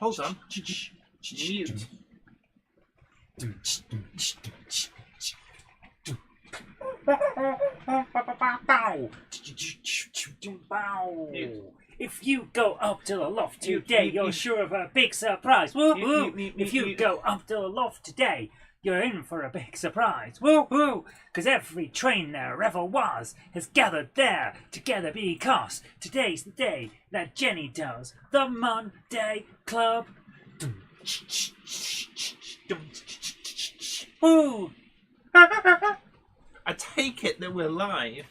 Hold on. Mute. If you go up to the loft today, you're sure of a big surprise. Woo-hoo! If you go up to the loft today, you're in for a big surprise. Woo-hoo! Because every train there ever was has gathered there together because today's the day that Jenny does the Monday Club. Woo! I take it that we're live.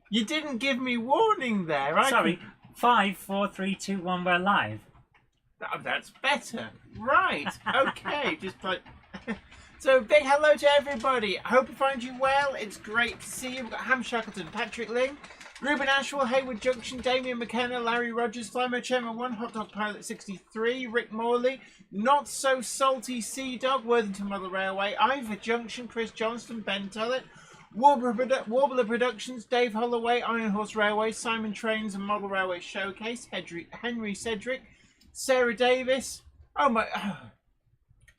You didn't give me warning there. Sorry. 5, 4, 3, 2, 1, we're live. That's better. Right. Okay. Just like... So, big hello to everybody. I hope you find you well. It's great to see you. We've got Ham Shackleton, Patrick Ling, Ruben Ashwell, Hayward Junction, Damien McKenna, Larry Rogers, Flymo Chairman 1, Hot Dog Pilot 63, Rick Morley, Not So Salty Sea Dog, Worthington Model Railway, Ivor Junction, Chris Johnston, Ben Tullett, Warbler Productions, Dave Holloway, Iron Horse Railway, Simon Trains and Model Railway Showcase, Henry Cedric, Sarah Davis. Oh my...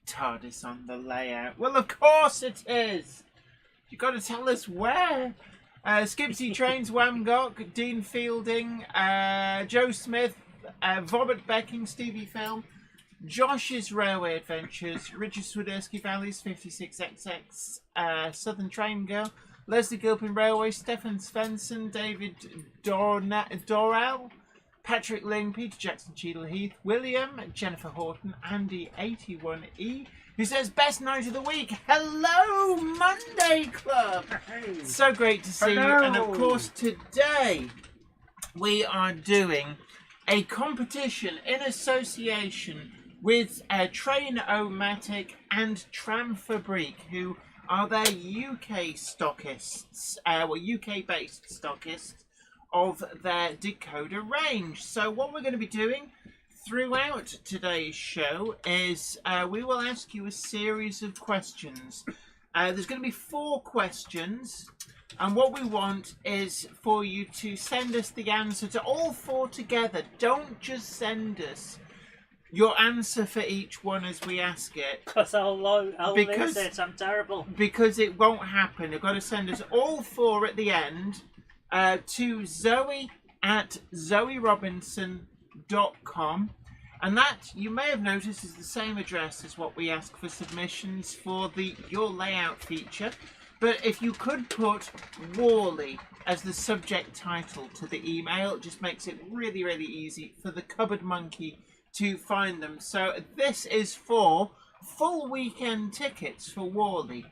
TARDIS on the layout. Well, of course it is. You've got to tell us where. Skipsy Trains, Wamgok, Dean Fielding, Joe Smith, Robert Becking, Stevie Film, Josh's Railway Adventures, Richard Swiderski Valleys, 56XX, Southern Train Girl, Leslie Gilpin Railway, Stefan Svensson, David Dorrell, Patrick Ling, Peter Jackson Cheadle Heath, William, Jennifer Horton, Andy81E, who says best night of the week. Hello, Monday Club. Hey. So great to see you. And of course, today we are doing a competition in association with Train-O-Matic and Tramfabrique, who are their UK stockists, UK-based stockists of their decoder range. So what we're going to be doing throughout today's show is we will ask you a series of questions. There's going to be 4 questions, and what we want is for you to send us the answer to all 4 together. Don't just send us your answer for each one as we ask it. Because I'll lose it. I'm terrible. Because it won't happen. You've got to send us all 4 at the end to Zoe at zoerobinson.com, and that, you may have noticed, is the same address as what we ask for submissions for the Your Layout feature. But if you could put Warley as the subject title to the email, it just makes it really, really easy for the cupboard monkey to find them. So this is for full weekend tickets for Warley.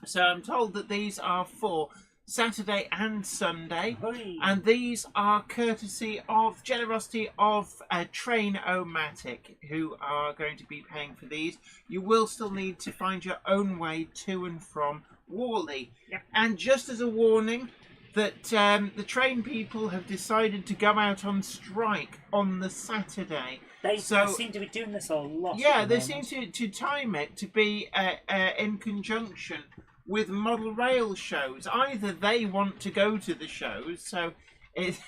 So I'm told that these are for Saturday and Sunday, and these are courtesy of generosity of Train-O-Matic, who are going to be paying for these. You will still need to find your own way to and from Warley. Yep. And just as a warning, that the train people have decided to go out on strike on the Saturday. They seem to be doing this a lot. Yeah, they seem to time it to be in conjunction with model rail shows. Either they want to go to the shows, so it's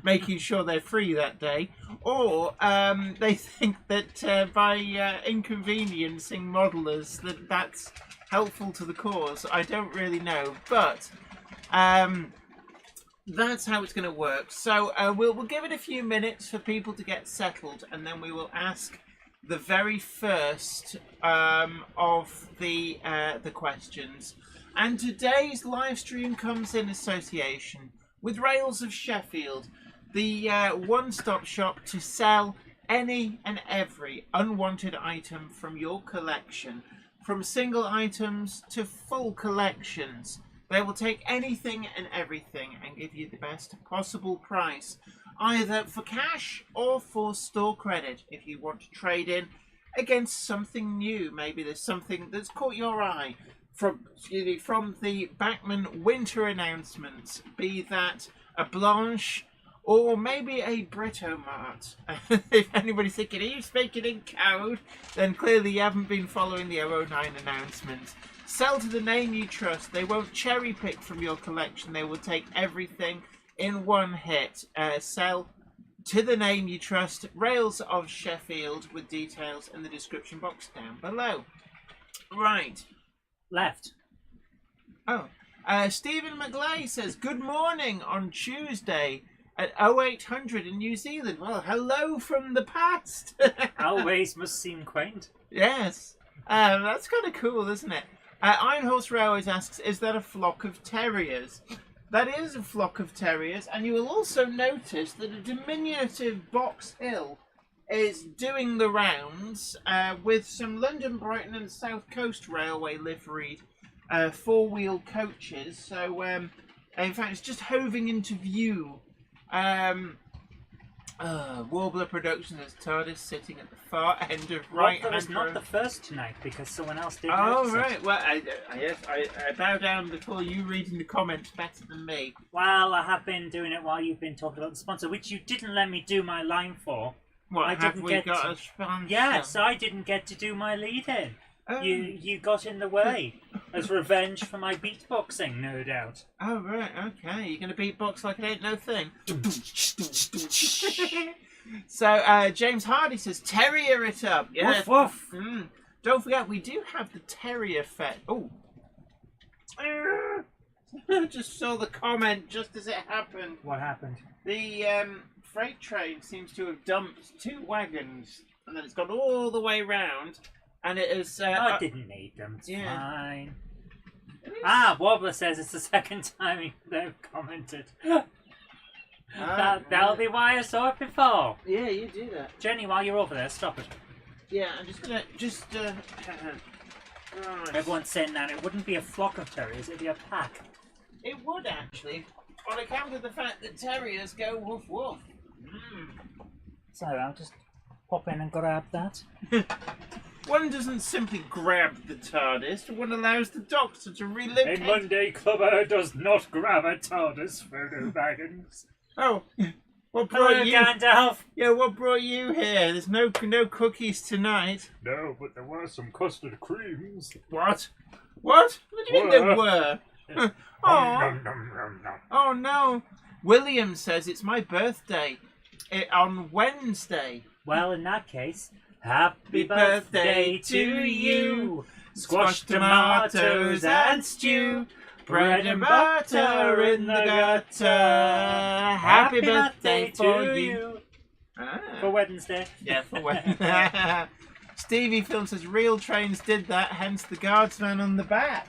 making sure they're free that day, or they think that by inconveniencing modelers that's helpful to the cause. I don't really know, but that's how it's going to work. So we'll give it a few minutes for people to get settled, and then we will ask the very first of the questions. And today's live stream comes in association with Rails of Sheffield, the one-stop shop to sell any and every unwanted item from your collection, from single items to full collections. They will take anything and everything and give you the best possible price, either for cash or for store credit if you want to trade in against something new. Maybe there's something that's caught your eye from the Bachmann winter announcements, be that a Blanche or maybe a Britomat. If anybody's thinking, are you speaking in code? Then clearly you haven't been following the 009 announcements. Sell to the name you trust. They won't cherry pick from your collection. They will take everything in one hit. Sell to the name you trust, Rails of Sheffield, with details in the description box down below. Right. Left. Oh. Stephen McGlay says, good morning on Tuesday at 0800 in New Zealand. Well, hello from the past. Always must seem quaint. Yes. That's kind of cool, isn't it? Iron Horse Railways asks, is that a flock of terriers? That is a flock of terriers, and you will also notice that a diminutive Box Hill is doing the rounds with some London, Brighton and South Coast Railway liveried four-wheel coaches. So, in fact, it's just hoving into view. Warbler Productions has TARDIS sitting at the far end of right hand. Warbler is not the first tonight because someone else did. Oh right, well I bow down before you reading the comments better than me. Well, I have been doing it while you've been talking about the sponsor, which you didn't let me do my line for. What, have we got a sponsor? Yes, I didn't get to do my lead in. Oh. You got in the way as revenge for my beatboxing, no doubt. Oh right, okay. You're gonna beatbox like it ain't no thing. So James Hardy says, terrier it up. Yes. Woof woof. Don't forget, we do have the terrier fet. Oh. I just saw the comment just as it happened. What happened? The freight train seems to have dumped 2 wagons, and then it's gone all the way round, and it is... I didn't need them, it's yeah. fine. Wobbler says it's the second time they've commented. That'll be why I saw it before. Yeah, you do that. Jenny, while you're over there, stop it. Yeah, I'm just gonna... right. Everyone's saying that it wouldn't be a flock of terriers, it'd be a pack. It would actually, on account of the fact that terriers go woof woof. So I'll just pop in and grab that. One doesn't simply grab the TARDIS, one allows the Doctor to relocate. A Monday clubber does not grab a TARDIS photo wagons. Oh, what brought you? Gandalf. Yeah, what brought you here? There's no cookies tonight. No, but there were some custard creams. What? What? What do you mean there were? Oh no. William says it's my birthday on Wednesday. Well, in that case, happy birthday to you. Squashed tomatoes and stew. Bread and butter in the gutter. Happy birthday to you. For Wednesday. Yeah, for Wednesday. Stevie Film says real trains did that, hence the guardsman on the back.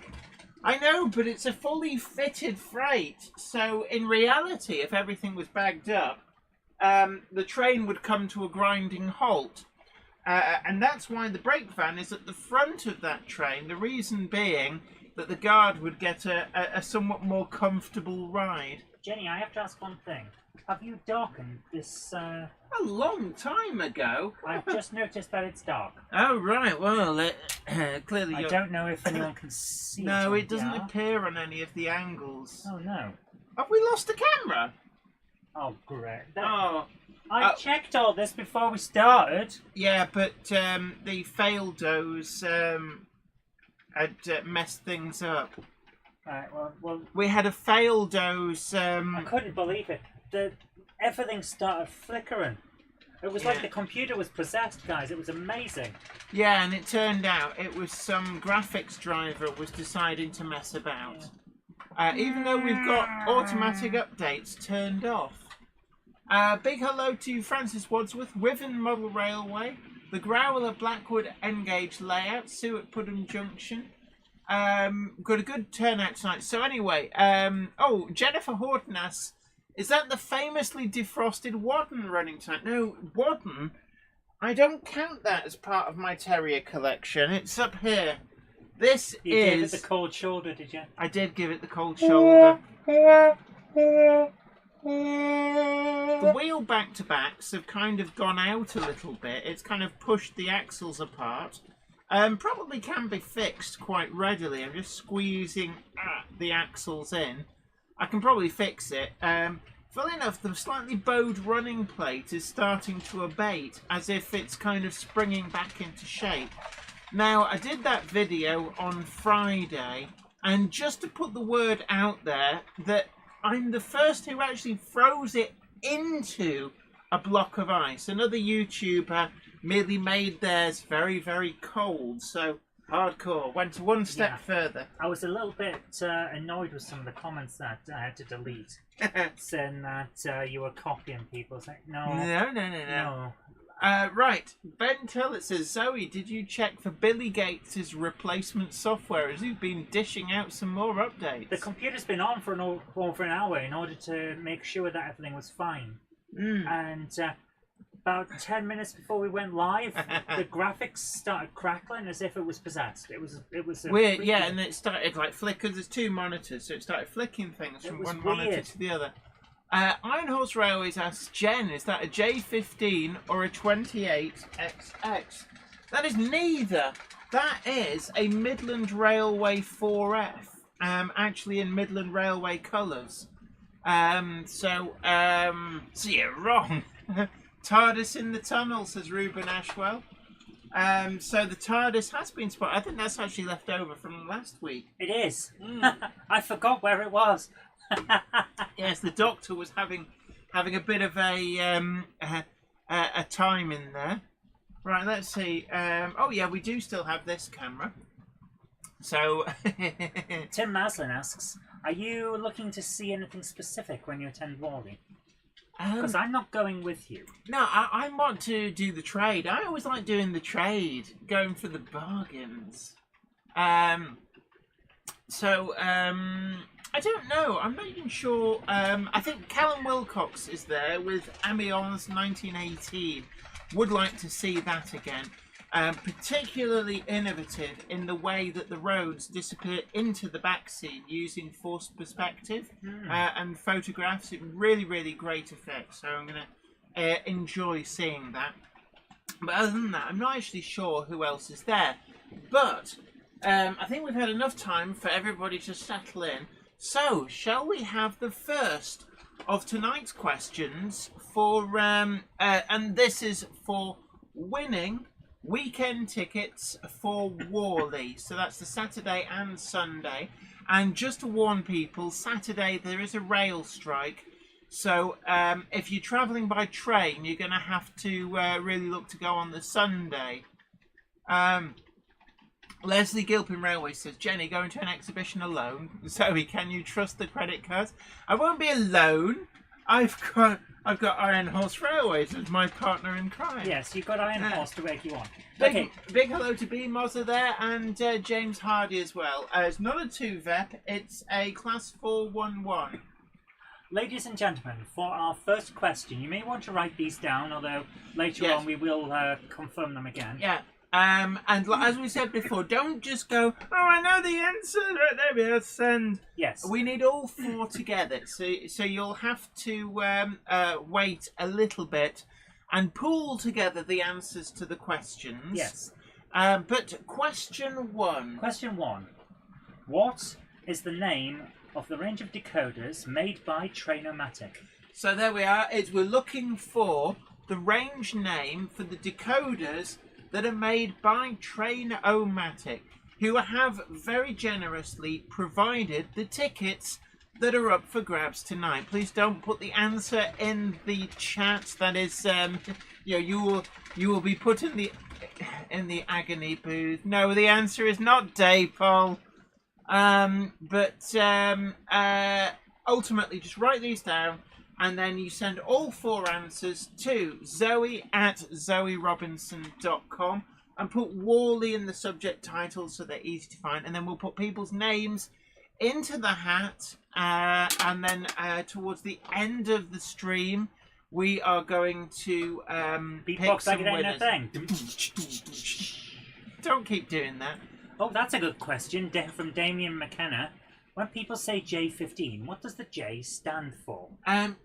I know, but it's a fully fitted freight. So in reality, if everything was bagged up, the train would come to a grinding halt. And that's why the brake van is at the front of that train. The reason being that the guard would get a somewhat more comfortable ride. Jenny, I have to ask one thing. Have you darkened this... A long time ago. I've just noticed that it's dark. Oh, right. Well, clearly I don't know if anyone can see it. No, it doesn't appear on any of the angles. Oh, no. Have we lost the camera? Oh, great. I checked all this before we started. Yeah, but the fail dose had messed things up. Right, well... We had a fail dose... I couldn't believe it. Everything started flickering. It was like the computer was possessed, guys. It was amazing. Yeah, and it turned out it was some graphics driver was deciding to mess about. Yeah. Even though we've got automatic updates turned off. Big hello to Francis Wadsworth, Wiven Model Railway, the Growler Blackwood N-Gauge layout, Sue at Pudham Junction. Got a good turnout tonight. So anyway, Jennifer Horton asks, is that the famously defrosted Wadden running tonight? No, Wadden? I don't count that as part of my terrier collection. It's up here. This You gave it the cold shoulder, did you? I did give it the cold shoulder. The wheel back-to-backs have kind of gone out a little bit. It's kind of pushed the axles apart. Probably can be fixed quite readily. I'm just squeezing the axles in. I can probably fix it. Funnily enough, the slightly bowed running plate is starting to abate, as if it's kind of springing back into shape. Now, I did that video on Friday, and just to put the word out there that I'm the first who actually froze it into a block of ice. Another YouTuber merely made theirs very, very cold. So hardcore. Went one step further. I was a little bit annoyed with some of the comments that I had to delete, saying that you were copying people. It's like, no. Right, Ben Tillett says, Zoe, did you check for Billy Gates' replacement software as he's been dishing out some more updates? The computer's been on for over an hour in order to make sure that everything was fine. And about 10 minutes before we went live, the graphics started crackling as if it was possessed. It was weird, and it started like flickers. There's two monitors, so it started flicking things from one monitor to the other. Iron Horse Railways asks Jen, is that a J15 or a 28XX? That is neither. That is a Midland Railway 4F, actually in Midland Railway colours. So you're wrong. TARDIS in the tunnel, says Ruben Ashwell. So the TARDIS has been spotted. I think that's actually left over from last week. It is. I forgot where it was. Yes, the Doctor was having a bit of a time in there. Right, let's see. Oh yeah, we do still have this camera. So Tim Maslin asks, are you looking to see anything specific when you attend Warley? Because I'm not going with you. No, I want to do the trade. I always like doing the trade, going for the bargains. I don't know. I'm not even sure. I think Callum Wilcox is there with Amiens 1918. Would like to see that again. Particularly innovative in the way that the roads disappear into the back scene using forced perspective and photographs. It really, really great effect. So I'm going to enjoy seeing that. But other than that, I'm not actually sure who else is there. But I think we've had enough time for everybody to settle in. So, shall we have the first of tonight's questions for, and this is for winning weekend tickets for Warley. So that's the Saturday and Sunday. And just to warn people, Saturday there is a rail strike. So if you're travelling by train, you're going to have to really look to go on the Sunday. Leslie Gilpin Railway says, Jenny, going to an exhibition alone? Zoe, can you trust the credit cards? I won't be alone. I've got Iron Horse Railways as my partner in crime. Yes, you've got Iron Horse to wake you on. Big hello to B Mozza there and James Hardy as well. It's not a 2VEP, it's a Class 411. Ladies and gentlemen, for our first question, you may want to write these down, although later on we will confirm them again. Yeah. And as we said before, don't just go, oh, I know the answer, right there, we have send. Yes. We need all four together, so you'll have to wait a little bit and pool together the answers to the questions. Yes. But question one. Question one. What is the name of the range of decoders made by Train-O-Matic? So there we are. We're looking for the range name for the decoders that are made by Train-O-Matic, who have very generously provided the tickets that are up for grabs tonight. Please don't put the answer in the chat. That is, you will be put in the agony booth. No, the answer is not Daypol. Ultimately, just write these down. And then you send all four answers to zoe@zoerobinson.com and put Warley in the subject title so they're easy to find. And then we'll put people's names into the hat. And then towards the end of the stream, we are going to pick some winners. Don't keep doing that. Oh, that's a good question from Damien McKenna. When people say J15, what does the J stand for?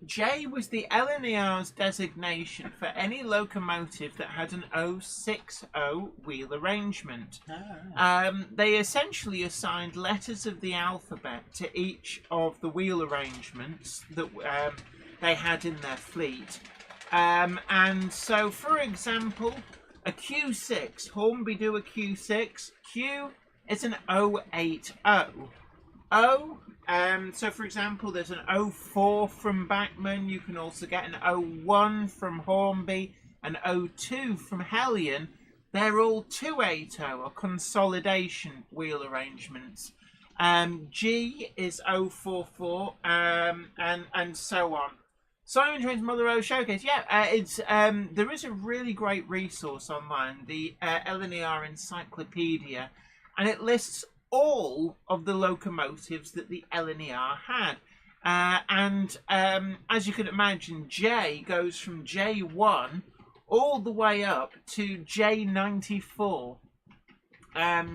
J was the LNER's designation for any locomotive that had an 060 wheel arrangement. They essentially assigned letters of the alphabet to each of the wheel arrangements that they had in their fleet. And so, for example, a Q6, Hornby do a Q6, Q is an 080. O So, for example, there's an 04 from Bachmann. You can also get an 01 from Hornby, an 02 from Hellion. They're all 280 or consolidation wheel arrangements. G is 044, and so on. Simon Train's Model Railway Showcase. Yeah, it's there is a really great resource online, the LNER Encyclopedia, and it lists all of the locomotives that the LNER had. And as you can imagine, J goes from J1 all the way up to J94.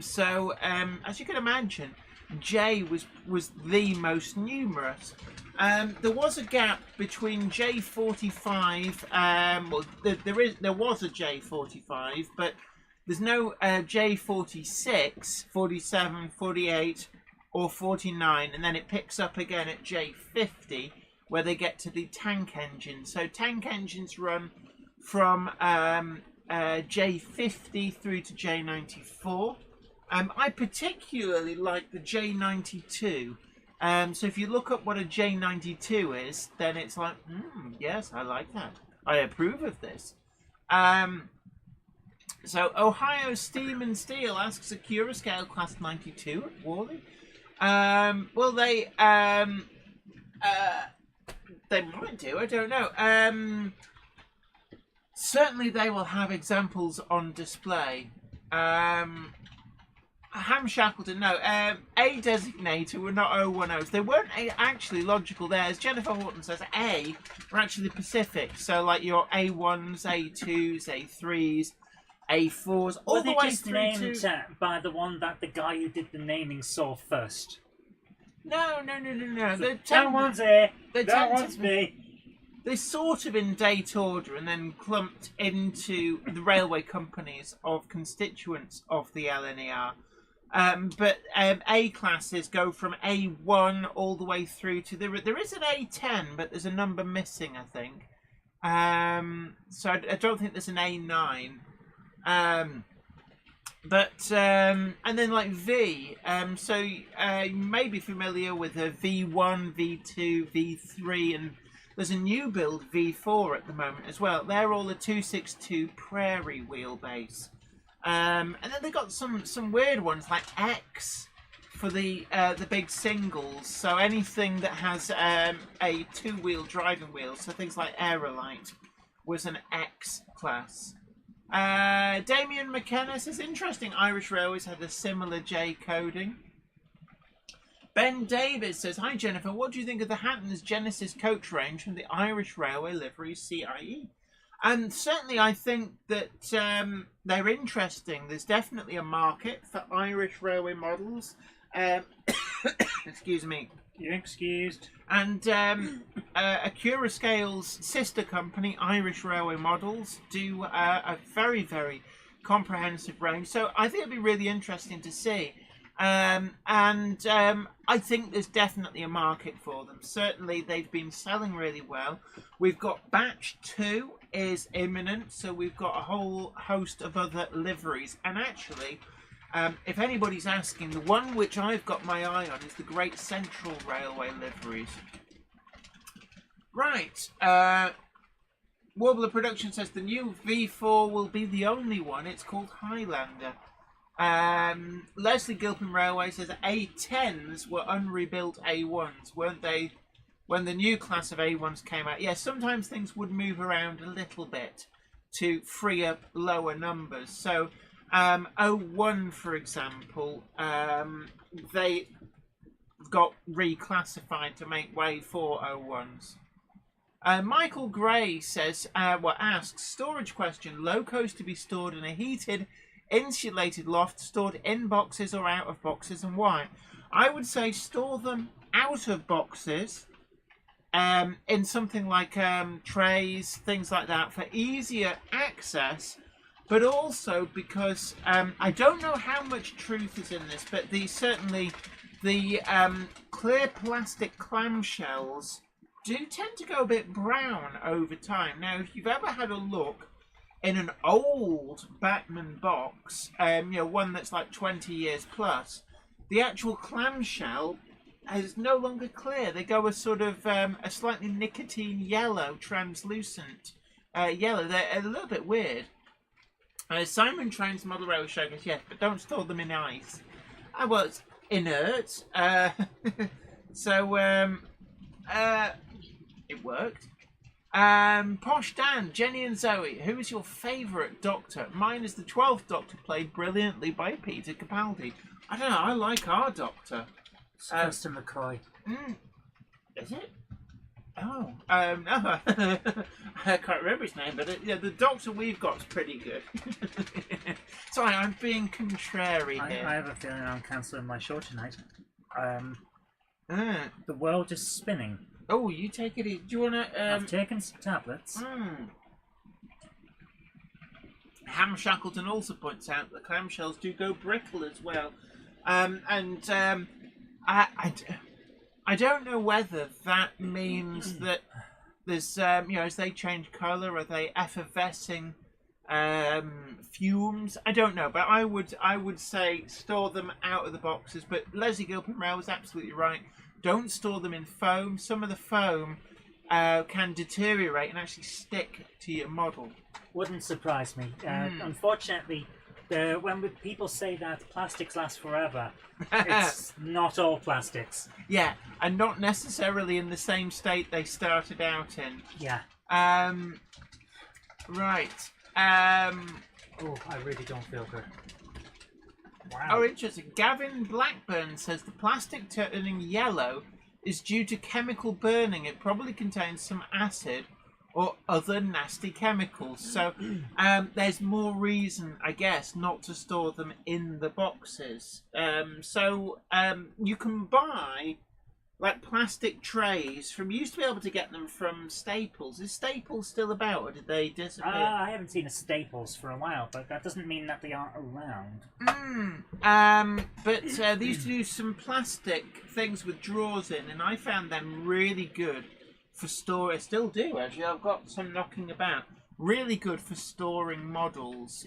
So as you can imagine, J was the most numerous. There was a gap between J45. Well, there was a J45, but there's no J46, 47, 48, or 49, and then it picks up again at J50, where they get to the tank engines. So tank engines run from J50 through to J94. I particularly like the J92. So if you look up what a J92 is, then it's like, yes, I like that. I approve of this. So Ohio Steam and Steel asks, a Cura Scale Class 92 at Warley? Well, they might do. I don't know. Certainly, they will have examples on display. Ham Shackleton, no. A designator were not 010s. They weren't actually logical there. As Jennifer Horton says, A were actually Pacific. So, like your A1s, A2s, A3s, A4s, all the way through named by the one that the guy who did the naming saw first. No. That one's A. That one's B. They're sort of in date order and then clumped into the railway companies of constituents of the LNER. But A classes go from A1 all the way through to there is an A10, but there's a number missing, I think. So I don't think there's an A9. And then like V. So you may be familiar with a V1, V2, V3, and there's a new build V4 at the moment as well. They're all a 262 Prairie wheelbase. And then they got some weird ones like X for the big singles. So anything that has a two-wheel driving wheel, so things like Aerolite, was an X class. Damien McKenna says, interesting, Irish Railways had a similar J coding. Ben Davis says, hi Jennifer, what do you think of the Hattons Genesis coach range from the Irish Railway Livery CIE? And certainly I think that they're interesting. There's definitely a market for Irish railway models. Excuse me. You're excused. And Acura Scale's sister company, Irish Railway Models, do a very, very comprehensive range. So I think it'd be really interesting to see. I think there's definitely a market for them. Certainly they've been selling really well. We've got batch 2 is imminent, so we've got a whole host of other liveries. And actually, if anybody's asking, the one which I've got my eye on is the Great Central Railway liveries. Right. Warbler Production says the new V4 will be the only one. It's called Highlander. Leslie Gilpin Railway says A10s were unrebuilt A1s, weren't they, when the new class of A1s came out? Yeah, sometimes things would move around a little bit to free up lower numbers. So 01, for example, they got reclassified to make way for 01s. Michael Gray says, asks, storage question, locos to be stored in a heated insulated loft, stored in boxes or out of boxes, and why? I would say store them out of boxes, in something like trays, things like that, for easier access, but also because I don't know how much truth is in this, but certainly the clear plastic clamshells do tend to go a bit brown over time. Now, if you've ever had a look in an old Bachmann box, one that's like 20 years plus, the actual clamshell is no longer clear. They go a sort of a slightly nicotine yellow, translucent yellow. They're a little bit weird. Simon Trains Model Railway Showcase, yes, but don't store them in ice. Well, it's inert. So it worked. Posh Dan, Jenny and Zoe, who is your favourite Doctor? Mine is the 12th Doctor, played brilliantly by Peter Capaldi. I don't know, I like our Doctor. Sylvester McCoy. Is it? Oh, no. I can't remember his name, but yeah, the Doctor we've got is pretty good. Sorry, I'm being contrary here. I have a feeling I'm cancelling my show tonight. The world is spinning. Oh, you take it easy. Do you want to... I've taken some tablets. Ham Shackleton also points out that clamshells do go brittle as well. I don't know whether that means that there's, as they change colour, are they effervescing fumes? I don't know, but I would say store them out of the boxes. But Leslie Gilpin-Rail was absolutely right. Don't store them in foam. Some of the foam can deteriorate and actually stick to your model. Wouldn't surprise me. Unfortunately, when people say that plastics last forever, it's not all plastics. Yeah, and not necessarily in the same state they started out in. Yeah. Right. Oh, I really don't feel good. Wow. Oh, interesting. Gavin Blackburn says the plastic turning yellow is due to chemical burning. It probably contains some acid or other nasty chemicals. So there's more reason, I guess, not to store them in the boxes. You can buy like plastic trays from... You used to be able to get them from Staples. Is Staples still about, or did they disappear? I haven't seen a Staples for a while, but that doesn't mean that they aren't around. But they used to do some plastic things with drawers in, and I found them really good for store. I still do, actually. I've got some knocking about. Really good for storing models.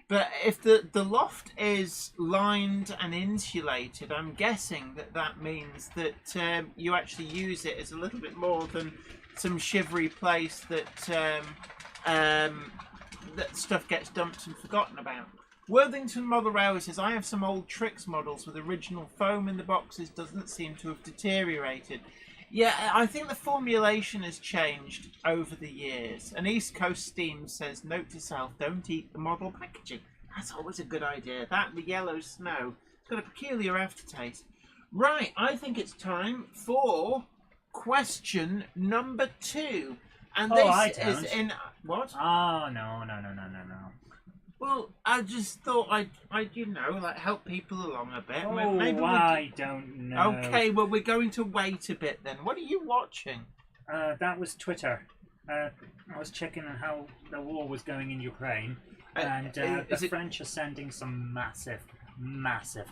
But if the loft is lined and insulated, I'm guessing that means that you actually use it as a little bit more than some shivery place that that stuff gets dumped and forgotten about. Worthington Model Railway says, I have some old Trix models with original foam in the boxes, doesn't seem to have deteriorated. Yeah, I think the formulation has changed over the years. And East Coast Steam says, note to self, don't eat the model packaging. That's always a good idea. That and the yellow snow. It's got a peculiar aftertaste. Right, I think it's time for question number 2. And this is in... What? Oh, no. Well, I just thought I'd help people along a bit. Oh, Maybe I don't know. Okay, well, we're going to wait a bit then. What are you watching? That was Twitter. I was checking on how the war was going in Ukraine, and the French are sending some massive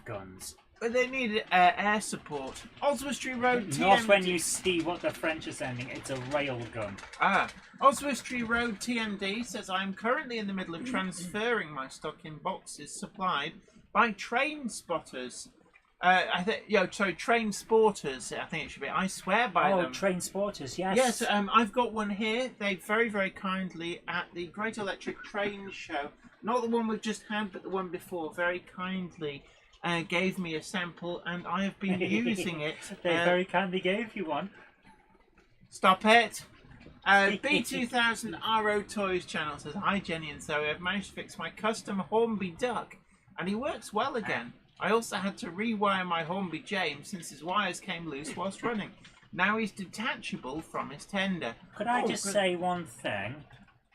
guns. But they need air support. Oswestry Road TMD. Not when you see what the French are sending. It's a rail gun. Oswestry Road TMD says, I am currently in the middle of transferring my stock in boxes supplied by Train Spotters. Train Sporters, I think it should be. I swear by them. Oh, Train Sporters, yes. Yes, I've got one here. They very, very kindly, at the Great Electric Train Show, not the one we've just had, but the one before, very kindly gave me a sample, and I have been using it. They very kindly gave you one. Stop it. B2000 RO Toys channel says, hi Jenny and Zoe, I've managed to fix my custom Hornby duck, and he works well again. I also had to rewire my Hornby James since his wires came loose whilst running. Now he's detachable from his tender. Could I just say one thing?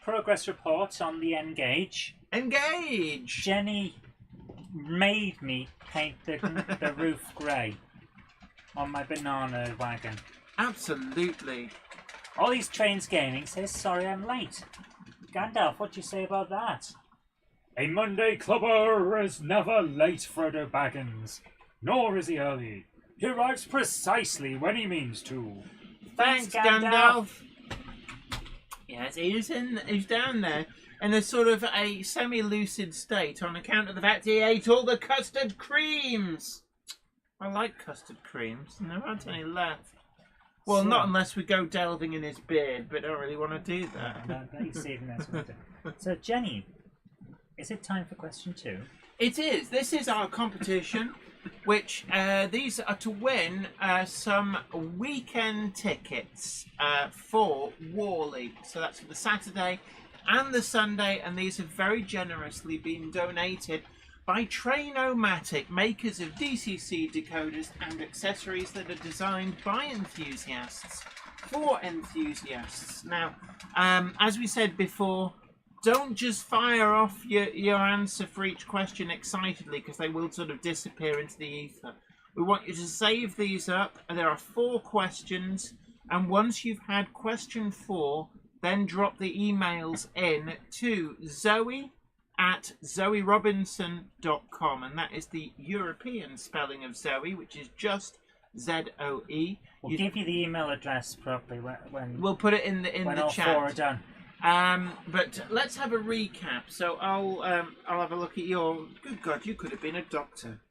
Progress report on the Engage. Engage! Jenny made me paint the roof grey on my banana wagon. Absolutely. All these Trains Gaming says, sorry I'm late. Gandalf, what do you say about that? A Monday clubber is never late, Frodo Baggins. Nor is he early. He arrives precisely when he means to. Thanks, Gandalf. Yes, he's down there in a sort of a semi-lucid state on account of the fact he ate all the custard creams. I like custard creams, and there aren't any left. Well, So- not unless we go delving in his beard, but don't really want to do that. No, you're saving that for later. So, Jenny, is it time for question 2? It is. This is our competition, which these are to win some weekend tickets for Warley. So that's for the Saturday and the Sunday, and these have very generously been donated by Train-O-Matic, makers of DCC decoders and accessories that are designed by enthusiasts for enthusiasts. Now, as we said before, don't just fire off your answer for each question excitedly, because they will sort of disappear into the ether. We want you to save these up, and there are 4 questions, and once you've had question 4, then drop the emails in to zoe@zoerobinson.com, and that is the European spelling of Zoe, which is just ZOE. We'll give you the email address properly when We'll put it in the all chat. 4 are done. But let's have a recap. So I'll have a look at your. Good God, you could have been a doctor.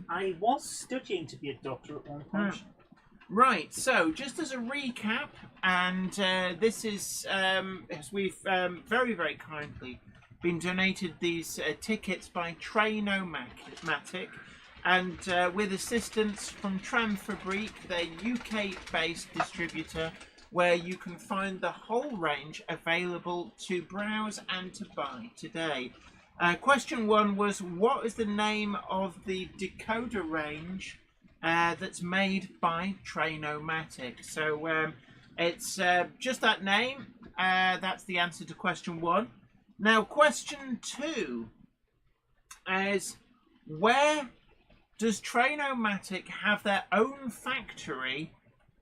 I was studying to be a doctor at one point. Right. So just as a recap, and this is as we've very very kindly been donated these tickets by Train-O-Matic, and with assistance from Tramfabrique, their UK-based distributor, where you can find the whole range available to browse and to buy today. Question 1 was, what is the name of the decoder range that's made by Train-O-Matic? So it's just that name. That's the answer to question 1. Now, question 2 is, where does Train-O-Matic have their own factory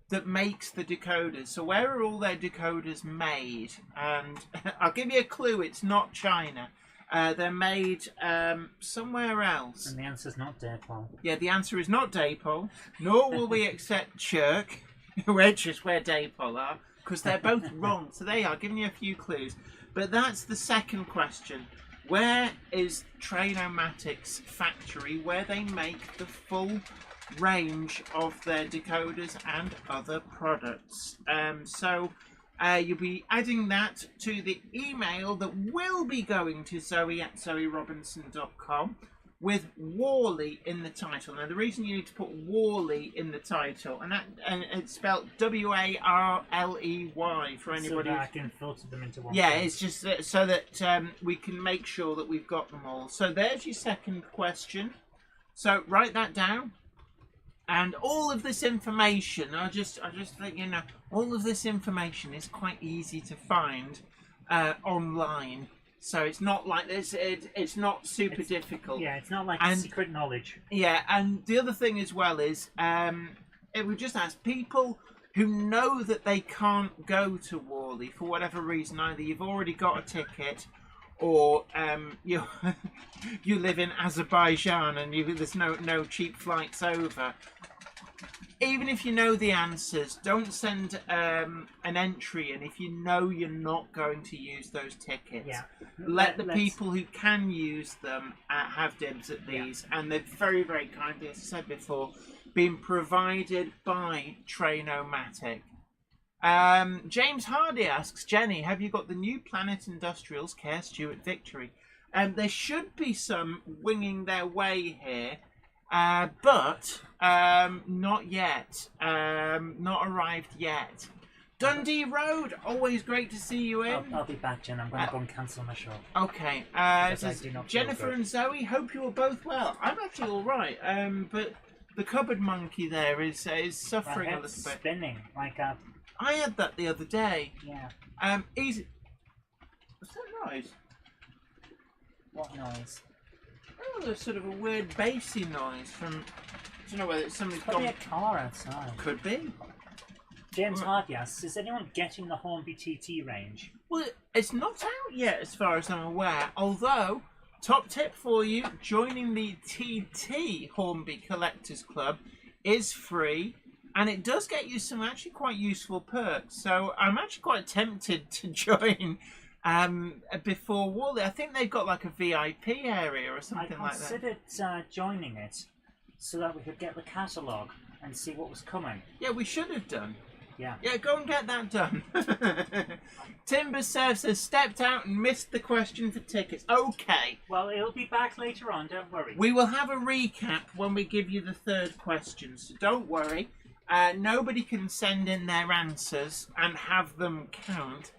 that makes the decoders? So where are all their decoders made? And I'll give you a clue, it's not China. They're made somewhere else. And the answer's not Dapol. Yeah, the answer is not Dapol, nor will we accept Kirk, which is where Dapol are, because they're both wrong. So they are giving you a few clues. But that's the second question. Where is Train-O-Matic's factory where they make the full range of their decoders and other products? So you'll be adding that to the email that will be going to zoe@zoerobinson.com with Warley in the title. Now, the reason you need to put Warley in the title, and it's spelled WARLEY for anybody. So that I can filter them into one. Yeah, place. it's just so that we can make sure that we've got them all. So there's your second question. So write that down. And all of this information, I just think, you know, all of this information is quite easy to find online. So it's not like this. It's not super difficult. Yeah, it's not like secret knowledge. Yeah, and the other thing as well is, it would just ask people who know that they can't go to Warley for whatever reason. Either you've already got a ticket, or you you live in Azerbaijan and there's no cheap flights over. Even if you know the answers, don't send an entry in if you know you're not going to use those tickets. Yeah. Let the people who can use them have dibs at these. Yeah. And they're very, very kindly, as I said before, been provided by Train-O-Matic. James Hardy asks, Jenny, have you got the new Planet Industrials Care Stewart Victory? There should be some winging their way here. But not yet. Not arrived yet. Dundee Road, always great to see you in. I'll be back, Jen. I'm going to go and cancel my show. Okay. Jennifer and Zoe, hope you are both well. I'm actually all right. But the cupboard monkey there is suffering a little bit. Spinning like a. I had that the other day. Yeah. Easy. What's that noise? What noise? Oh, there's sort of a weird bassy noise from. I don't know whether it's somebody's Could gone. be a car outside. Could be. James Hardy asks, is anyone getting the Hornby TT range? Well, it's not out yet, as far as I'm aware. Although, top tip for you: joining the TT Hornby Collectors Club is free, and it does get you some actually quite useful perks. So I'm actually quite tempted to join. Before Warley, I think they've got like a VIP area or something like that. I considered joining it, so that we could get the catalogue and see what was coming. Yeah, we should have done. Yeah. Yeah, go and get that done. Timber says stepped out and missed the question for tickets. Okay. Well, it'll be back later on, don't worry. We will have a recap when we give you the third question, so don't worry. Nobody can send in their answers and have them count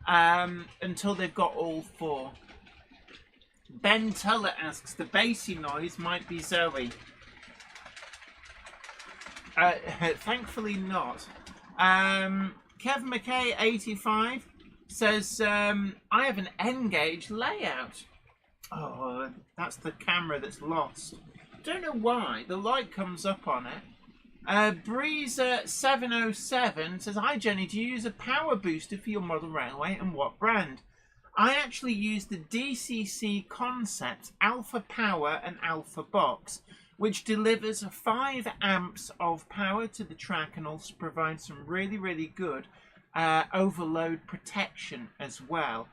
until they've got all 4. Ben Tuller asks, the bassy noise might be Zoe. Thankfully not. Kevin McKay 85 says, I have an N-gauge layout. Oh, that's the camera that's lost. Don't know why. The light comes up on it. Breezer 707 says, hi Jenny, do you use a power booster for your model railway and what brand? I actually use the DCC Concept Alpha Power and Alpha Box, which delivers 5 amps of power to the track and also provides some really good overload protection as well.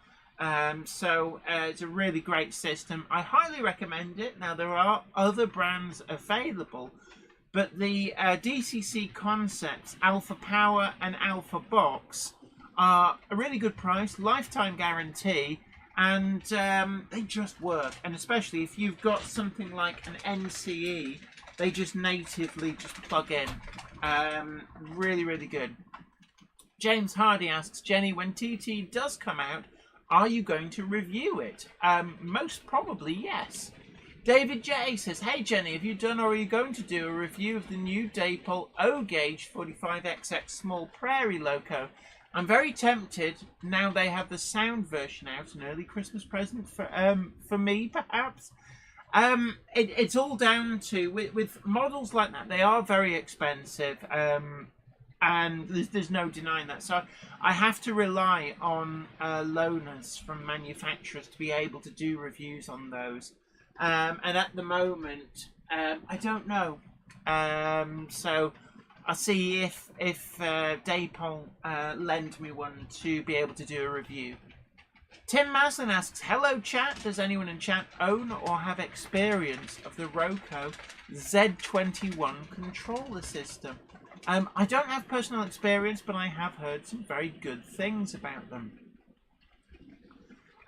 So it's a really great system. I highly recommend it. Now there are other brands available, but the DCC Concepts Alpha Power and Alpha Box are a really good price, lifetime guarantee, and they just work. And especially if you've got something like an NCE, they just natively just plug in. Really good. James Hardy asks, Jenny, when TT does come out, are you going to review it? Most probably yes. David J says, hey Jenny, have you done or are you going to do a review of the new Dapol O-Gauge 45XX Small Prairie Loco? I'm very tempted, now they have the sound version out, an early Christmas present for me, perhaps. It's all down to, with models like that, they are very expensive, and there's no denying that. So I have to rely on loaners from manufacturers to be able to do reviews on those. And at the moment, I don't know. So I'll see if Dapol lend me one to be able to do a review. Tim Maslin asks, hello chat, does anyone in chat own or have experience of the Roco Z21 controller system? I don't have personal experience, but I have heard some very good things about them.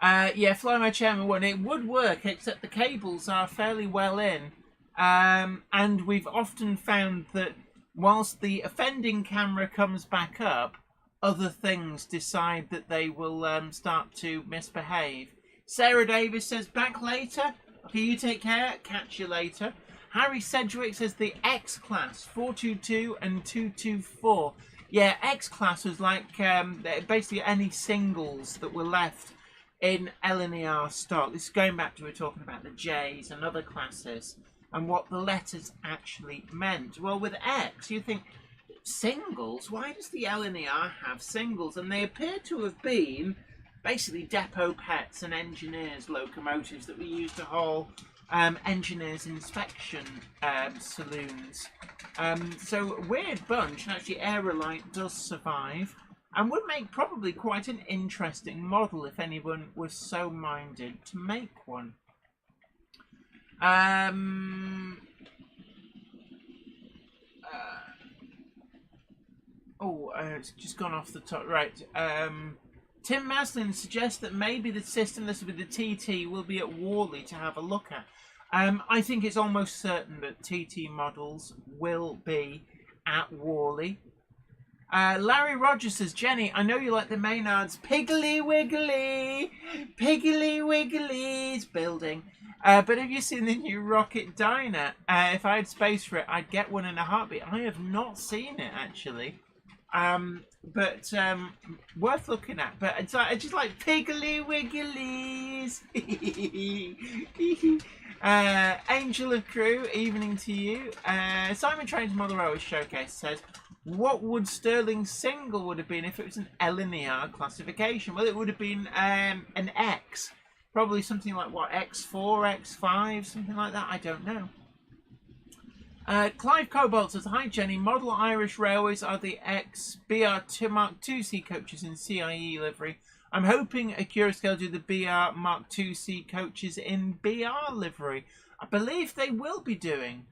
Yeah, Fly My Chairman 1, it would work, except the cables are fairly well in. And we've often found that whilst the offending camera comes back up, other things decide that they will start to misbehave. Sarah Davis says, back later. Okay, you take care. Catch you later. Harry Sedgwick says the X-Class 422 and 224. Yeah, X-Class was like basically any singles that were left in LNER stock. This is going back to, we're talking about the J's and other classes and what the letters actually meant. Well, with X, you think, singles? Why does the LNER have singles? And they appear to have been basically depot pets and engineers' locomotives that we used to haul engineers' inspection saloons. So a weird bunch, and actually Aerolite does survive and would make probably quite an interesting model if anyone was so minded to make one. It's just gone off the top. Right. Tim Maslin suggests that maybe the system, this will be the TT, will be at Warley to have a look at. I think it's almost certain that TT models will be at Warley. Larry Rogers says, Jenny, I know you like the Maynard's Piggly Wiggly, Piggly Wiggly's building. But have you seen the new Rocket Diner? If I had space for it, I'd get one in a heartbeat. I have not seen it, actually. But worth looking at. But it's like, I just like Piggly Wigglies. Angel of Crew, evening to you. Simon Train's Model Railway Showcase says, what would Sterling's single would have been if it was an LNER classification? Well, it would have been an X. Probably something like, what, X4, X5, something like that? I don't know. Clive Cobalt says, hi Jenny, model Irish Railways are the XBR Mark II-C coaches in CIE livery. I'm hoping Accurascale do the BR Mark II-C coaches in BR livery. I believe they will be doing.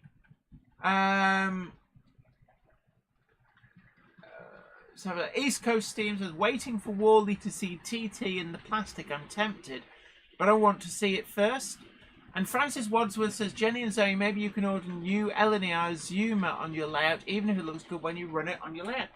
So East Coast Steam says, waiting for Warley to see TT in the plastic. I'm tempted, but I want to see it first. And Francis Wadsworth says, Jenny and Zoe, maybe you can order new LNER Zoomer on your layout, even if it looks good when you run it on your layout.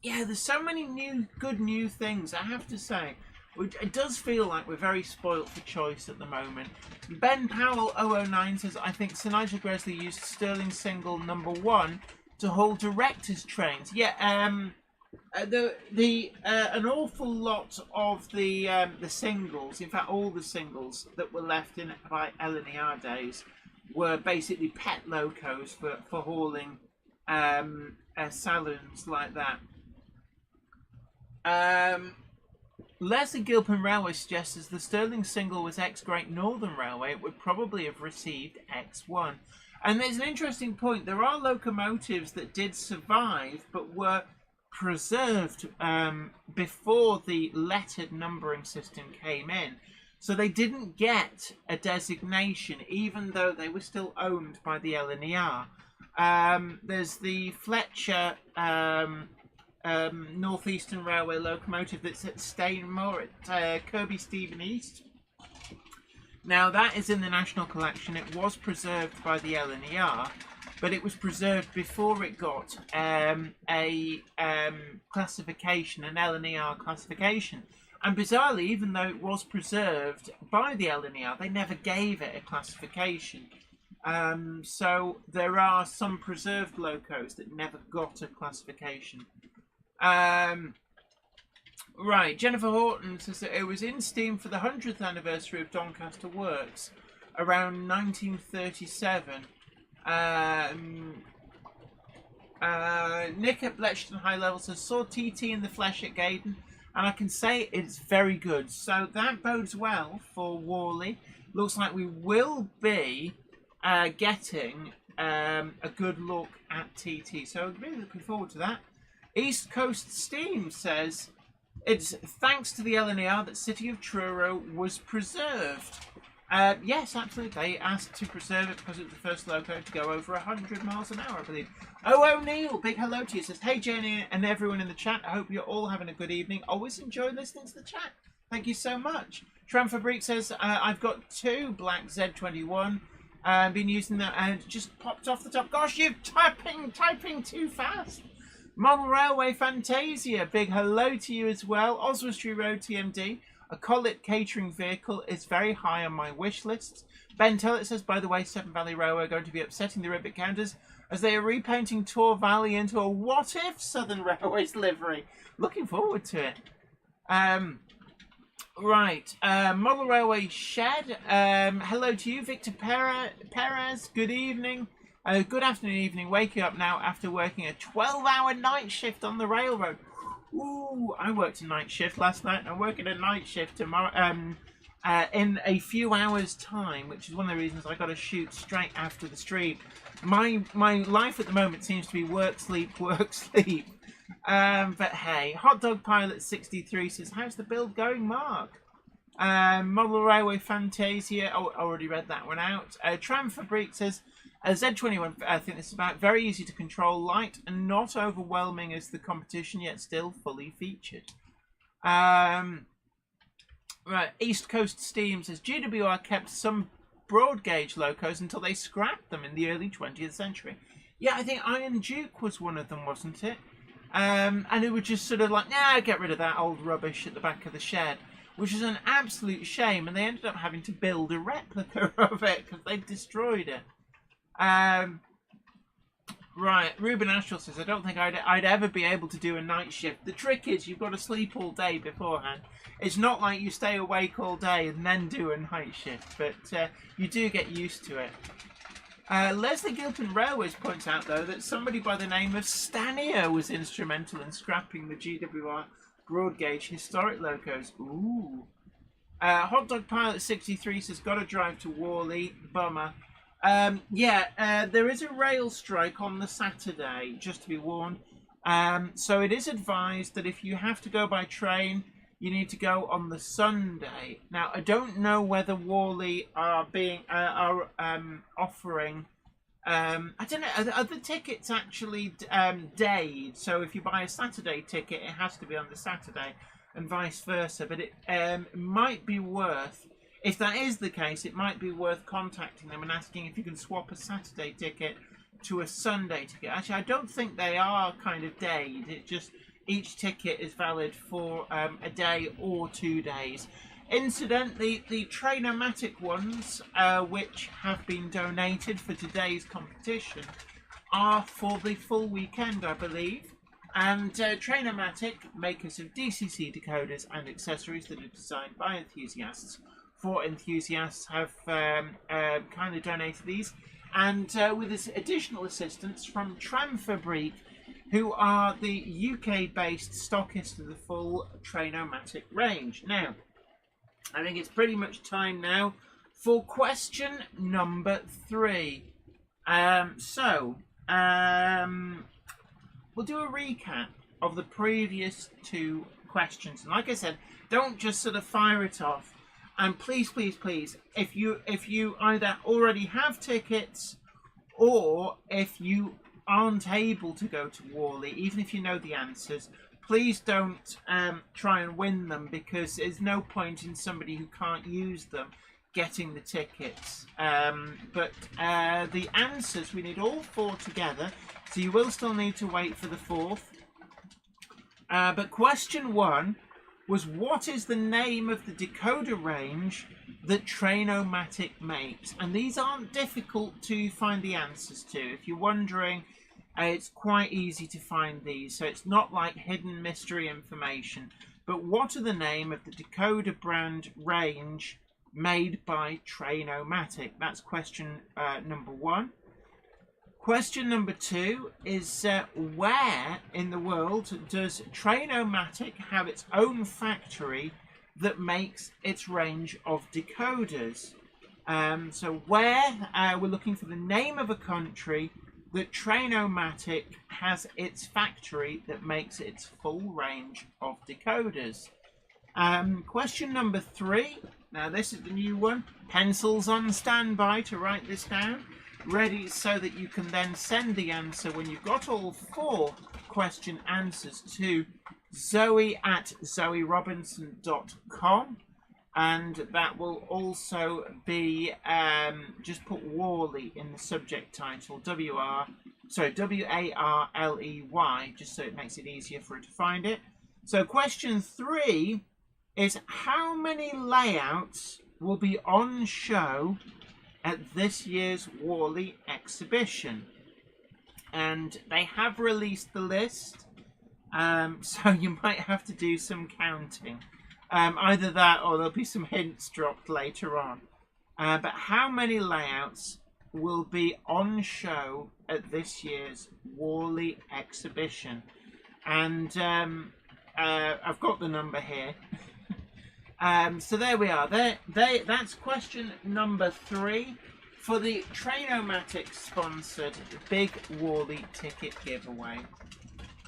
Yeah, there's so many good new things, I have to say. It does feel like we're very spoilt for choice at the moment. Ben Powell 009 says, I think Sir Nigel Gresley used Stirling single number 1 to haul directors' trains. Yeah, an awful lot of the singles, in fact all the singles that were left in by LNER days were basically pet locos for hauling saloons like that. Leslie Gilpin Railway suggests as the Stirling single was ex-Great Northern Railway, it would probably have received X1. And there's an interesting point. There are locomotives that did survive but were preserved before the lettered numbering system came in. So they didn't get a designation even though they were still owned by the LNER. There's the Fletcher Northeastern Railway locomotive that's at Stainmore at Kirby Stephen East. Now that is in the National Collection. It was preserved by the LNER, but it was preserved before it got a classification, an LNER classification. And bizarrely, even though it was preserved by the LNER, they never gave it a classification. So there are some preserved locos that never got a classification. Right, Jennifer Horton says that it was in steam for the 100th anniversary of Doncaster Works around 1937. Nick at Bletchton High Level says, saw TT in the flesh at Gaydon, and I can say it's very good. So that bodes well for Warley. Looks like we will be getting a good look at TT. So I'm really looking forward to that. East Coast Steam says, it's thanks to the LNER that City of Truro was preserved. Yes, absolutely. They asked to preserve it because it was the first loco to go over 100 miles an hour, I believe. Oh, O'Neill, big hello to you. Says, hey, Jenny and everyone in the chat. I hope you're all having a good evening. Always enjoy listening to the chat. Thank you so much. Tramfabrique says, I've got 2 black Z21. Been using that and just popped off the top. Gosh, you're typing too fast. Model Railway Fantasia, big hello to you as well. Oswestry Road TMD, a Collet catering vehicle is very high on my wish lists. Ben Tellett says, by the way, Severn Valley Railway are going to be upsetting the ribbit counters as they are repainting Tor Valley into a what-if Southern Railways livery. Looking forward to it. Right, Model Railway Shed, hello to you. Victor Perez, good evening. Good afternoon, evening. Waking up now after working a 12-hour night shift on the railroad. Ooh, I worked a night shift last night. I'm working a night shift tomorrow. In a few hours' time, which is one of the reasons I got to shoot straight after the stream. My life at the moment seems to be work, sleep, work, sleep. But hey, Hot Dog Pilot 63 says, "How's the build going, Mark?" Model Railway Fantasia. Oh, I already read that one out. Tram Fabrique says, Z21, I think this is about very easy to control, light and not overwhelming as the competition, yet still fully featured. Right, East Coast Steam says, GWR kept some broad gauge locos until they scrapped them in the early 20th century. Yeah, I think Iron Duke was one of them, wasn't it? And it was just sort of like, nah, get rid of that old rubbish at the back of the shed, which is an absolute shame, and they ended up having to build a replica of it because they destroyed it. Right, Ruben Astral says, I don't think I'd ever be able to do a night shift. The trick is you've got to sleep all day beforehand. It's not like you stay awake all day and then do a night shift, but you do get used to it. Leslie Gilpin Railways points out, though, that somebody by the name of Stanier was instrumental in scrapping the GWR broad gauge historic locos. Ooh. Hot Dog Pilot 63 says, gotta drive to Warley. Bummer. There is a rail strike on the Saturday, just to be warned. So it is advised that if you have to go by train, you need to go on the Sunday. Now, I don't know whether Warley are offering I don't know. Are the tickets actually dayed? So if you buy a Saturday ticket, it has to be on the Saturday, and vice versa. But it might be worth, if that is the case, it might be worth contacting them and asking if you can swap a Saturday ticket to a Sunday ticket. Actually, I don't think they are kind of dayed. It just, each ticket is valid for a day or 2 days. Incidentally, the Train-O-Matic ones, which have been donated for today's competition, are for the full weekend, I believe. And Train-O-Matic, makers of DCC decoders and accessories that are designed by enthusiasts for enthusiasts, have kind of donated these. And with this additional assistance from Tramfabrique, who are the UK-based stockist of the full Train-O-Matic range. Now, I think it's pretty much time now for question number 3. We'll do a recap of the previous 2 questions. And like I said, don't just sort of fire it off. And please, please, please, if you either already have tickets or if you aren't able to go to Warley, even if you know the answers, please don't try and win them, because there's no point in somebody who can't use them getting the tickets. But the answers, we need all 4 together, so you will still need to wait for the 4th. But question 1 was, what is the name of the decoder range that Train-O-Matic makes? And these aren't difficult to find the answers to. If you're wondering, it's quite easy to find these, so it's not like hidden mystery information. But what are the name of the decoder brand range made by Train-O-Matic? That's question number 1. Question number 2 is, where in the world does Train-O-Matic have its own factory that makes its range of decoders? So where, we're looking for the name of a country that Train-O-Matic has its factory that makes its full range of decoders. Question number 3. Now this is the new one. Pencils on standby to write this down, ready so that you can then send the answer when you've got all 4 question answers to zoe@zoerobinson.com. And that will also be, just put Warley in the subject title, W-A-R-L-E-Y, just so it makes it easier for her to find it. So question 3 is, how many layouts will be on show at this year's Warley exhibition? And they have released the list, so you might have to do some counting. Either that or there'll be some hints dropped later on. But how many layouts will be on show at this year's Warley exhibition? And I've got the number here. So there we are. That's question number 3 for the Train-O-Matic sponsored Big Warley ticket giveaway.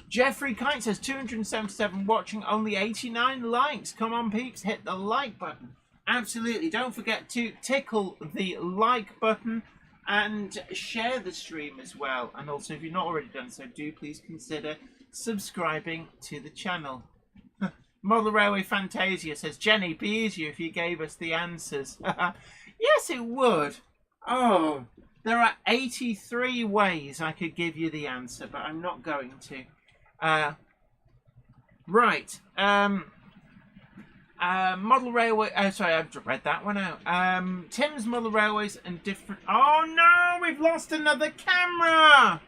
Jeffrey Kite says 277 watching, only 89 likes. Come on, peeps, hit the like button. Absolutely. Don't forget to tickle the like button and share the stream as well. And also, if you've not already done so, do please consider subscribing to the channel. Model Railway Fantasia says, Jenny, be easier if you gave us the answers. Yes, it would. Oh, there are 83 ways I could give you the answer, but I'm not going to. Right. Model Railway. Sorry, I've read that one out. Tim's Model Railways and different. Oh no, we've lost another camera.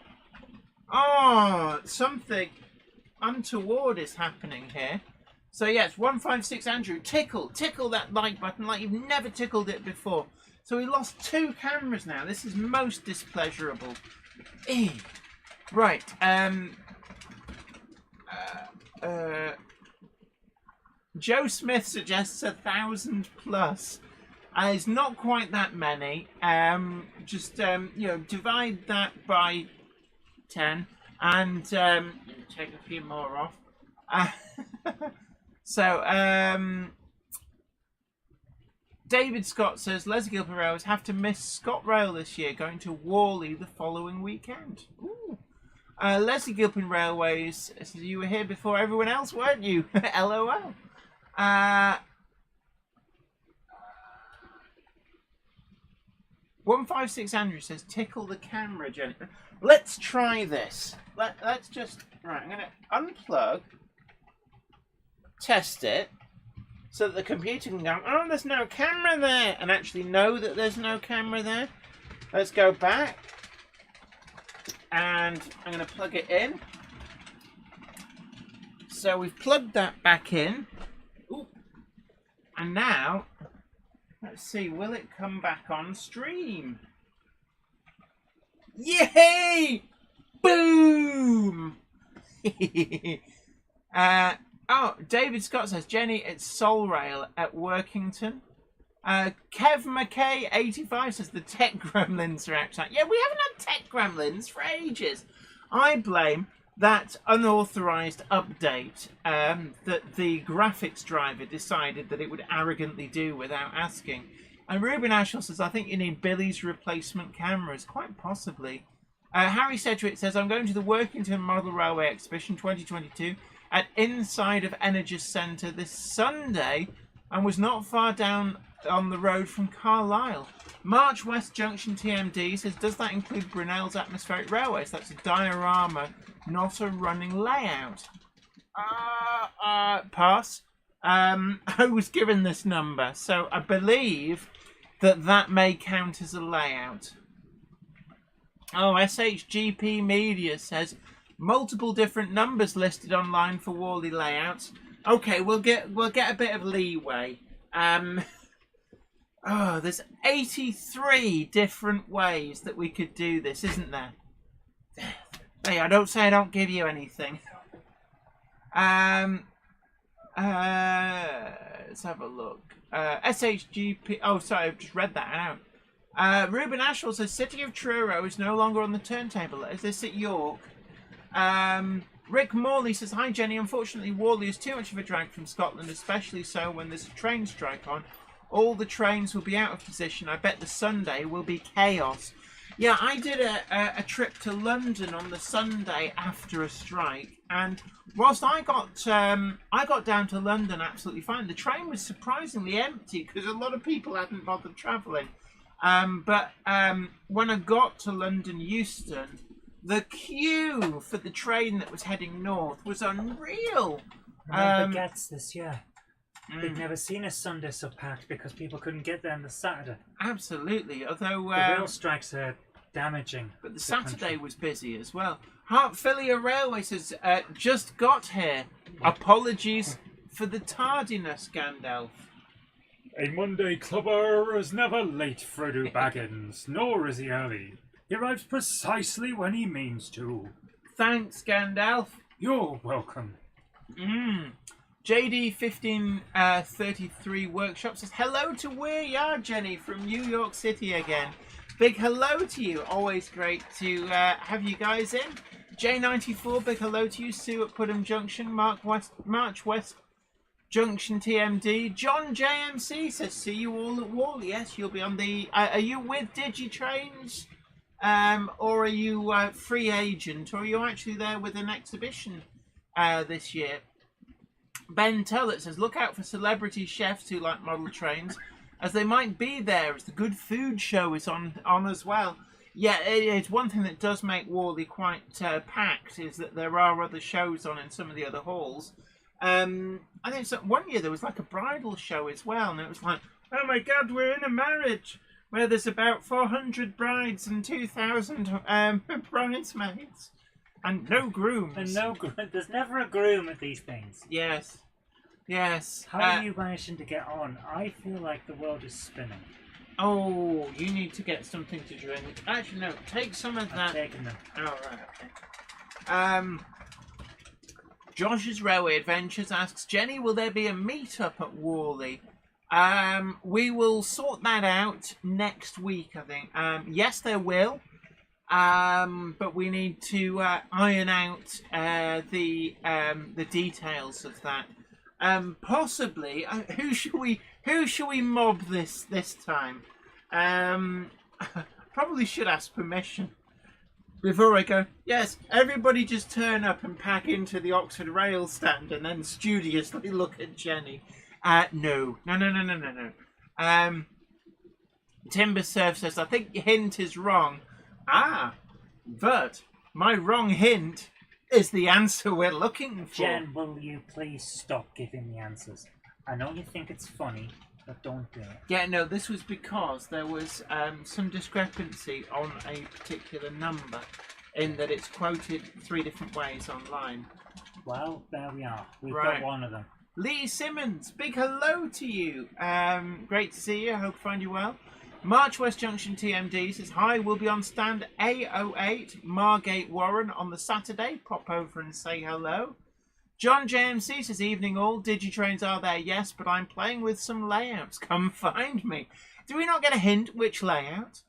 Oh, something untoward is happening here. So yes, 156 Andrew, tickle that like button like you've never tickled it before. So we lost 2 cameras now. This is most displeasurable. Right. Joe Smith suggests 1,000 plus. It's not quite that many. Just you know, divide that by 10 and take a few more off. David Scott says Leslie Gilpin Railways have to miss ScotRail this year, going to Warley the following weekend. Ooh. Leslie Gilpin Railways says you were here before everyone else, weren't you? LOL. 156 Andrew says tickle the camera, Jenny. Let's try this. Let's just... Right, I'm going to unplug, test it, so that the computer can go, oh, there's no camera there, and actually know that there's no camera there. Let's go back, and I'm going to plug it in. So we've plugged that back in. Ooh. And now, let's see, will it come back on stream? Yay! Boom! Oh, David Scott says, Jenny, it's SolRail at Workington. Kev McKay 85 says the tech gremlins are outside. Yeah, we haven't had tech gremlins for ages. I blame that unauthorized update that the graphics driver decided that it would arrogantly do without asking. And Ruben Ashell says, I think you need Billy's replacement cameras. Quite possibly. Harry Sedgwick says, I'm going to the Workington Model Railway Exhibition 2022 at Inside of Energous Centre this Sunday and was not far down on the road from Carlisle. March West Junction TMD says, does that include Brunel's Atmospheric Railways? That's a diorama, not a running layout. Pass. I was given this number, so I believe that may count as a layout. Oh, SHGP Media says multiple different numbers listed online for Warley layouts. Okay, we'll get a bit of leeway. Oh, there's 83 different ways that we could do this, isn't there? Hey, I don't say I don't give you anything. Let's have a look. SHGP. Oh, sorry, I've just read that out. Ruben Ashwell says City of Truro is no longer on the turntable. Is this at York? Rick Morley says, hi Jenny, unfortunately Warley is too much of a drag from Scotland, especially so when there's a train strike on. All the trains will be out of position. I bet the Sunday will be chaos. Yeah, I did a trip to London on the Sunday after a strike, and whilst I got down to London absolutely fine, the train was surprisingly empty because a lot of people hadn't bothered travelling. But when I got to London Euston, the queue for the train that was heading north was unreal. Remember Gets this year. They'd never seen a Sunday so packed because people couldn't get there on the Saturday. Absolutely, although the rail strikes are damaging. But the Saturday was busy as well. Heartfilia Railway says, just got here. Apologies for the tardiness, Gandalf. A Monday clubber is never late, Frodo Baggins, nor is he early. He arrives precisely when he means to. Thanks, Gandalf. You're welcome. JD 1533 Workshop says, hello to Where Ya, Jenny, from New York City again. Big hello to you. Always great to have you guys in. J94, big hello to you. Sue at Putnam Junction. March West Junction TMD. John JMC says, see you all at Warley. Yes, you'll be on the... are you with DigiTrains? Or are you free agent? Or are you actually there with an exhibition this year? Ben Tullett says, look out for celebrity chefs who like model trains, as they might be there as the Good Food Show is on as well. Yeah, it's one thing that does make Warley quite packed, is that there are other shows on in some of the other halls. I think one year there was like a bridal show as well, and it was like, oh my god, we're in a marriage where there's about 400 brides and 2,000 bridesmaids. And no grooms. And no groom. There's never a groom at these things. Yes. Yes. How are you managing to get on? I feel like the world is spinning. Oh, you need to get something to drink. Actually, no. Take some of that. I'm taking them. Oh, right. Okay. Josh's Railway Adventures asks, Jenny, will there be a meet-up at Warley? We will sort that out next week, I think. Yes, there will. But we need to iron out the details of that. Possibly. Who should we mob this time? Probably should ask permission before I go. Yes, everybody just turn up and pack into the Oxford Rail stand and then studiously look at Jenny. No. Timbersurf says, I think your hint is wrong. But my wrong hint is the answer we're looking for. Jen, will you please stop giving the answers? I know you think it's funny, but don't do it. Yeah, no, this was because there was some discrepancy on a particular number in that it's quoted 3 different ways online. Well, there we are. We've Right. got one of them. Lee Simmons, big hello to you. Great to see you. Hope to find you well. March West Junction TMD says, hi, we'll be on stand A08 Margate Warren on the Saturday. Pop over and say hello. John JMC says, evening all. Digitrains are there, yes, but I'm playing with some layouts. Come find me. Do we not get a hint which layout?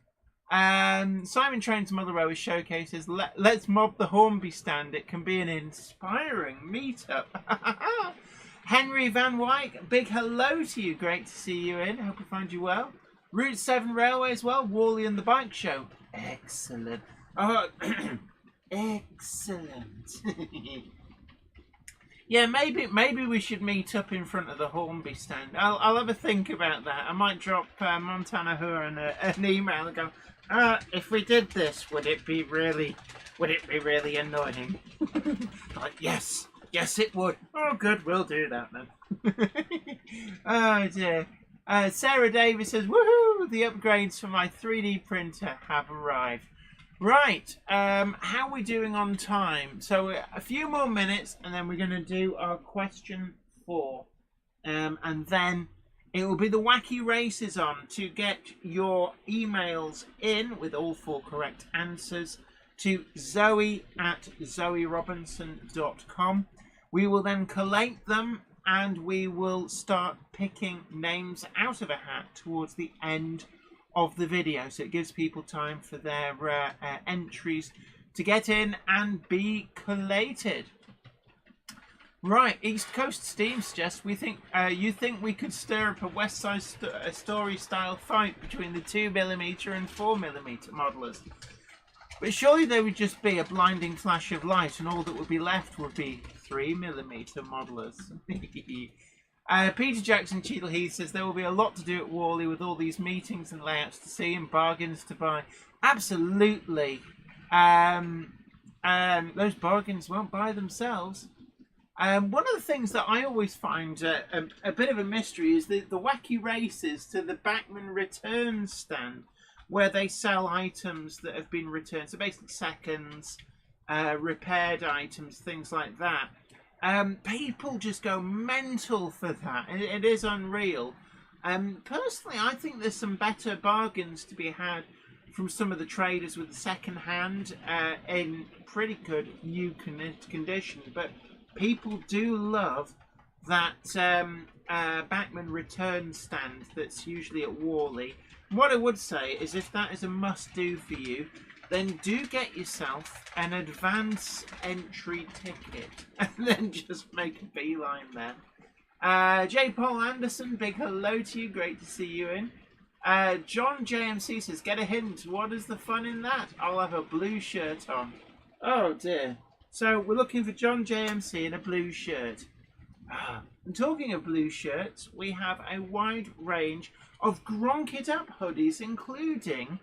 Simon Train's Mother Rowers showcases, let's mob the Hornby stand. It can be an inspiring meetup. Henry Van Wyck, big hello to you. Great to see you in. Hope we find you well. Route 7 Railway as well. Warley and the Bike Show. Excellent. Oh, excellent. Yeah, maybe we should meet up in front of the Hornby stand. I'll have a think about that. I might drop Montana Huron an email and go, if we did this, would it be really annoying? Like, yes, it would. Oh, good, we'll do that then. Oh dear. Sarah Davis says, woohoo! The upgrades for my 3D printer have arrived. Right, how are we doing on time? So a few more minutes and then we're going to do our question 4. And then it will be the wacky races on to get your emails in with all 4 correct answers to zoe@zoerobinson.com. We will then collate them and we will start picking names out of a hat towards the end of the video, so it gives people time for their entries to get in and be collated. Right, East Coast Steam suggests you think we could stir up a West Side Story style fight between the 2mm and 4mm modelers. But surely there would just be a blinding flash of light and all that would be left would be 3mm modelers. Peter Jackson Cheadle Heath says there will be a lot to do at Warley with all these meetings and layouts to see and bargains to buy. Absolutely. Those bargains won't buy themselves. One of the things that I always find a bit of a mystery is the wacky races to the Bachman return stand where they sell items that have been returned. So basically seconds, repaired items, things like that. People just go mental for that. It is unreal. Personally, I think there's some better bargains to be had from some of the traders with the second hand in pretty good new condition. But people do love that Bachman return stand that's usually at Warley. What I would say is if that is a must-do for you, then do get yourself an advance entry ticket and then just make a beeline there. J. Paul Anderson, big hello to you. Great to see you in. John JMC says, get a hint. What is the fun in that? I'll have a blue shirt on. Oh dear. So we're looking for John JMC in a blue shirt. And talking of blue shirts, we have a wide range of Gronk It Up hoodies, including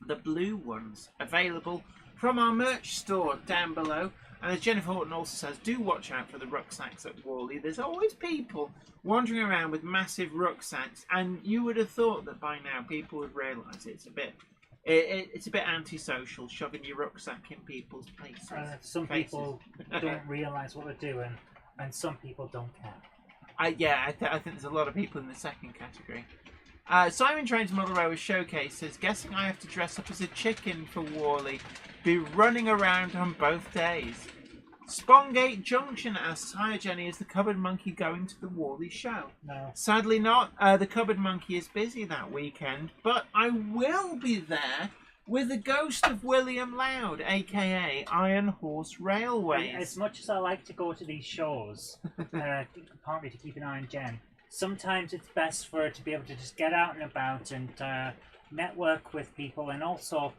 the blue ones, available from our merch store down below. And as Jennifer Horton also says, do watch out for the rucksacks at Warley. There's always people wandering around with massive rucksacks, and you would have thought that by now people would realise it's a bit antisocial, shoving your rucksack in people's places. Some people don't realise what they're doing, and some people don't care. I think there's a lot of people in the second category. Simon Train's Model Railway Showcase says, guessing I have to dress up as a chicken for Warley. Be running around on both days. Spongate Junction asks, hi Jenny, is the Cupboard Monkey going to the Warley show? No. Sadly not. The Cupboard Monkey is busy that weekend, but I will be there with the ghost of William Loud, aka Iron Horse Railways. As much as I like to go to these shows, partly to keep an eye on Jen, sometimes it's best for her to be able to just get out and about and network with people, and also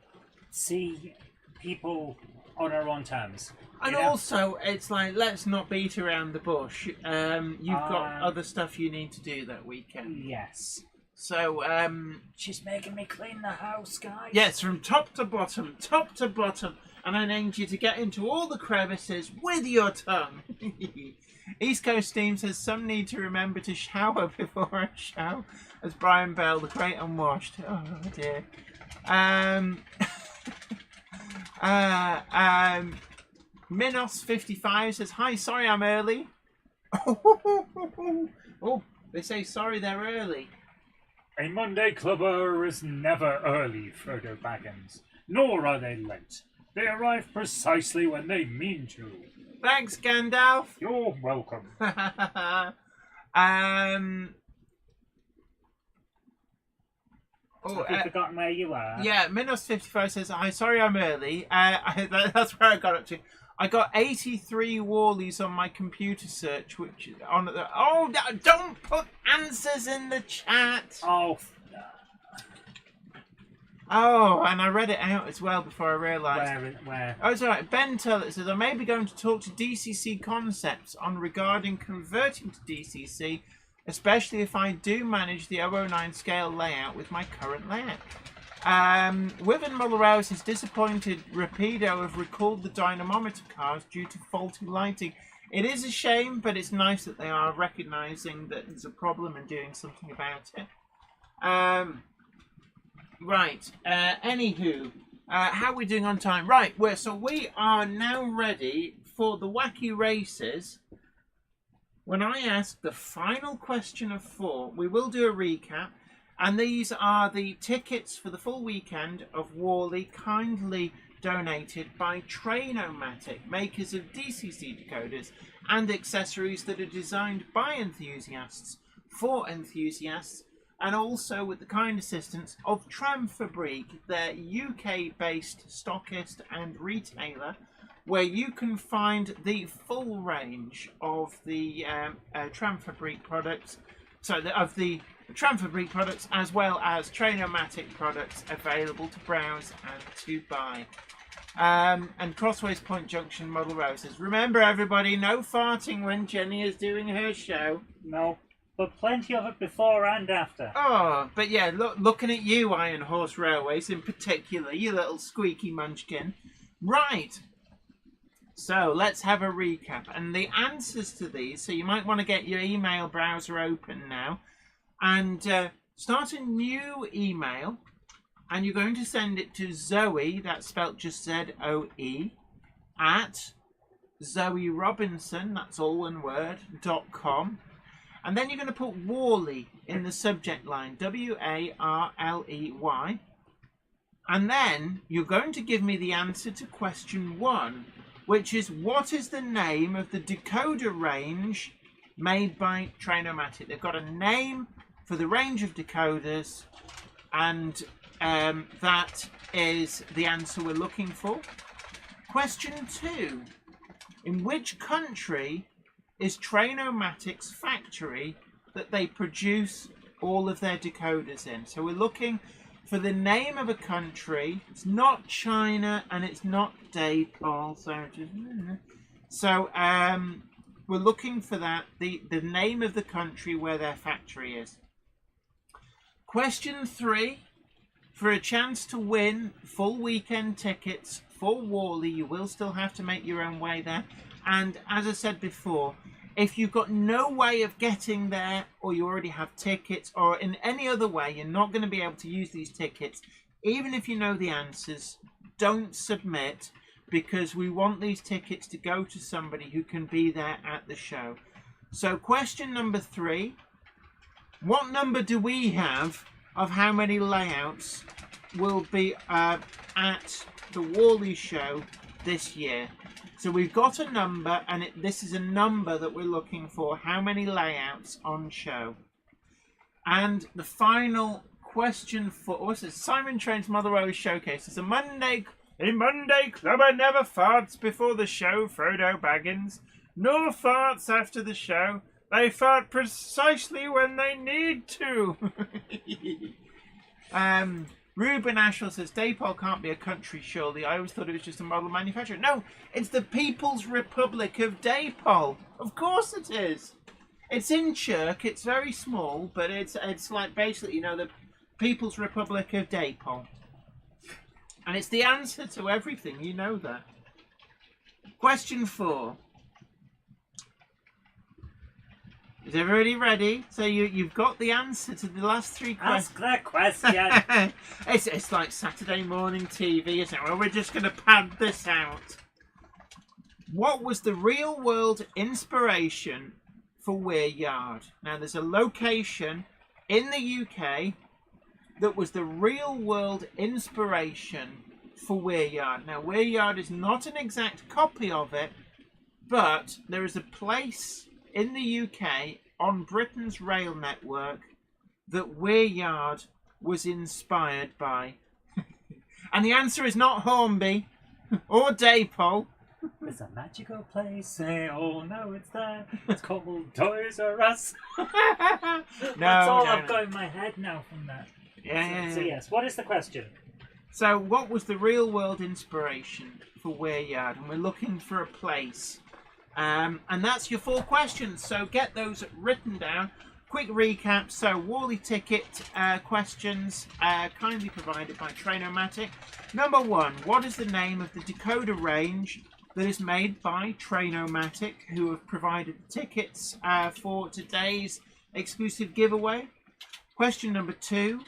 see people on her own terms. And also, it's like, let's not beat around the bush. You've got other stuff you need to do that weekend. Yes. So, she's making me clean the house, guys. yes, from top to bottom, and I need you to get into all the crevices with your tongue. East Coast Steam says some need to remember to shower before a show, as Brian Bell, the great unwashed. Oh dear. Minos55 says, hi, sorry I'm early. Oh, they say sorry they're early. A Monday clubber is never early, Frodo Baggins, nor are they late. They arrive precisely when they mean to. Thanks, Gandalf. You're welcome. Have you forgotten where you are? Yeah, Minos55 says, hi, sorry I'm early. That's where I got up to. I got 83 Warleys on my computer search, which is on the... Oh, don't put answers in the chat. Oh. Oh, and I read it out as well before I realised. Where? Oh, it's alright. Ben Tullett says, I may be going to talk to DCC Concepts on regarding converting to DCC, especially if I do manage the 009 scale layout with my current layout. Warley Model Railway is disappointed Rapido have recalled the dynamometer cars due to faulty lighting. It is a shame, but it's nice that they are recognising that there's a problem and doing something about it. Right, anywho, how are we doing on time? Right, so we are now ready for the wacky races. When I ask the final question of 4, we will do a recap. And these are the tickets for the full weekend of Warley, kindly donated by Train-O-Matic, makers of DCC decoders and accessories that are designed by enthusiasts, for enthusiasts, and also with the kind assistance of Tramfabrique, their UK-based stockist and retailer, where you can find the full range of the Tramfabrique products, of the Tramfabrique products as well as Train-O-Matic products available to browse and to buy. And Crossways Point Junction Model Railway says, remember everybody, no farting when Jenny is doing her show. No, but plenty of it before and after. Oh, but yeah, looking at you, Iron Horse Railways in particular, you little squeaky munchkin. Right. So let's have a recap. And the answers to these, so you might want to get your email browser open now. And start a new email, and you're going to send it to Zoe, that's spelt just Z-O-E, at Zoe Robinson, that's all one word, .com. And then you're going to put Warley in the subject line, W-A-R-L-E-Y. And then you're going to give me the answer to question 1, which is, what is the name of the decoder range made by Train-O-Matic? They've got a name for the range of decoders, and that is the answer we're looking for. Question 2. In which country is Train-O-Matic's factory that they produce all of their decoders in? So we're looking for the name of a country. It's not China and it's not Dave Paul. So we're looking for that, the name of the country where their factory is. Question 3. For a chance to win full weekend tickets for Warley, you will still have to make your own way there. And as I said before, if you've got no way of getting there, or you already have tickets, or in any other way you're not going to be able to use these tickets, even if you know the answers, don't submit, because we want these tickets to go to somebody who can be there at the show. So question number 3. What number do we have of how many layouts will be at the Warley show this year? So we've got a number, and this is a number that we're looking for. How many layouts on show? And the final question 4. What's it? Simon Train's Model Railway Showcase. It's a Monday clubber never farts before the show, Frodo Baggins, nor farts after the show. They fart precisely when they need to. Ruben Ashwell says, Daypol can't be a country, surely. I always thought it was just a model manufacturer. No, it's the People's Republic of Daypol. Of course it is. It's in Kirk. It's very small, but it's like basically, you know, the People's Republic of Daypol. And it's the answer to everything. You know that. Question 4. Is everybody ready? So you've got the answer to the last 3 questions. Ask the question. It's like Saturday morning TV, isn't it? Well, we're just going to pad this out. What was the real world inspiration for Weir Yard? Now, there's a location in the UK that was the real world inspiration for Weir Yard. Now, Weir Yard is not an exact copy of it, but there is a place in the UK on Britain's rail network that Weir Yard was inspired by. And the answer is not Hornby or Daypol. There's a magical place, they all know it's there. It's called Toys R Us. That's all I've got in my head now from that. Yeah. So yes, what is the question? So what was the real world inspiration for Weir Yard? And we're looking for a place. And that's your 4 questions. So get those written down. Quick recap. So Warley ticket questions kindly provided by Train-O-Matic. Number 1. What is the name of the decoder range that is made by Train-O-Matic, who have provided the tickets for today's exclusive giveaway? Question number 2.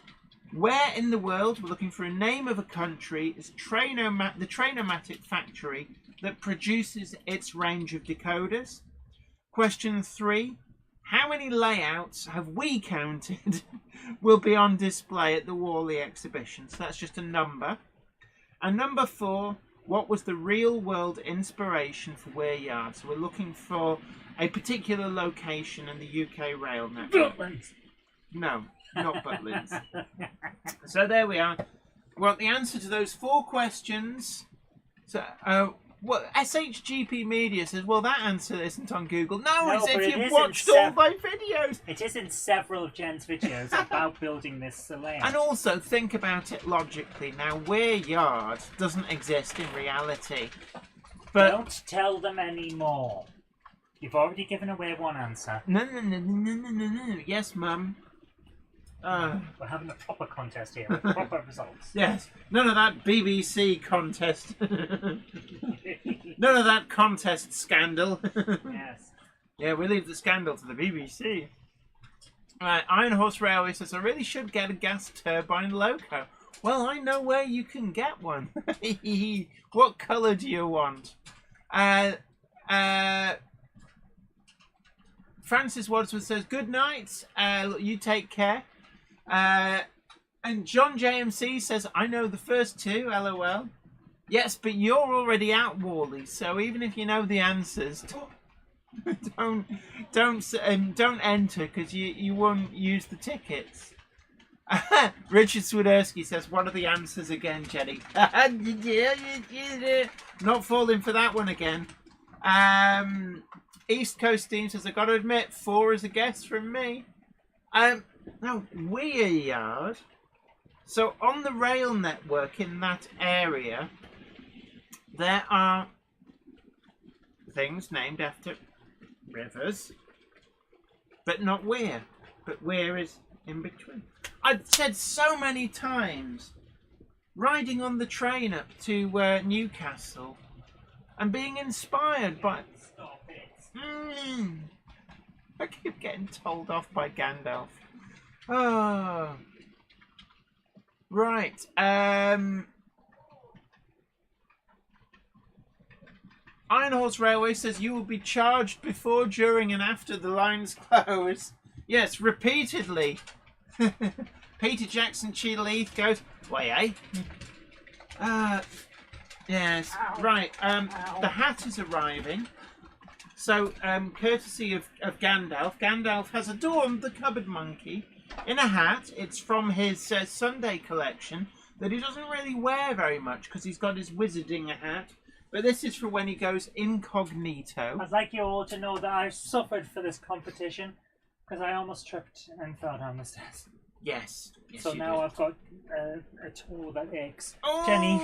Where in the world, we're looking for a name of a country, is the Train-O-Matic factory that produces its range of decoders? Question 3. How many layouts have we counted will be on display at the Warley exhibition? So that's just a number. And number 4. What was the real world inspiration for Weir Yard? So we're looking for a particular location in the UK rail network. Butlins. No, not Butlins. So there we are. Well, the answer to those 4 questions. So, SHGP Media says, well, that answer isn't on Google. No, it's if you've watched all my videos. It is in several of Jen's videos about building this layout. And also, think about it logically. Now, Weir Yard doesn't exist in reality. But don't tell them anymore. You've already given away one answer. No. Yes, Mum. We're having a proper contest here with proper results. Yes. None of that BBC contest. None of that contest scandal. Yes. Yeah, we leave the scandal to the BBC. Iron Horse Railway says, I really should get a gas turbine loco. Well, I know where you can get one. What colour do you want? Francis Wadsworth says, good night. You take care. And John JMC says, I know the first 2, LOL. Yes, but you're already out, Warley, so even if you know the answers, don't enter, because you won't use the tickets. Richard Swiderski says, what are the answers again, Jenny? Not falling for that one again. East Coast Team says, I've got to admit, 4 is a guess from me. Now, Weir Yard. So on the rail network in that area, there are things named after rivers, but not Weir. But Weir is in between. I've said so many times, riding on the train up to Newcastle and being inspired by... Stop it. I keep getting told off by Gandalf. Oh. Right. Iron Horse Railway says you will be charged before, during and after the lines close. Yes, repeatedly. Peter Jackson Cheadle Heath goes, why, yes. Ow. Right. Ow. The hat is arriving. So, courtesy of Gandalf, Gandalf has adorned the cupboard monkey in a hat. It's from his Sunday collection that he doesn't really wear very much because he's got his wizarding hat. But this is for when he goes incognito. I'd like you all to know that I've suffered for this competition because I almost tripped and fell down the stairs. Yes. So you now did. I've got a toe that aches. Oh! Jenny.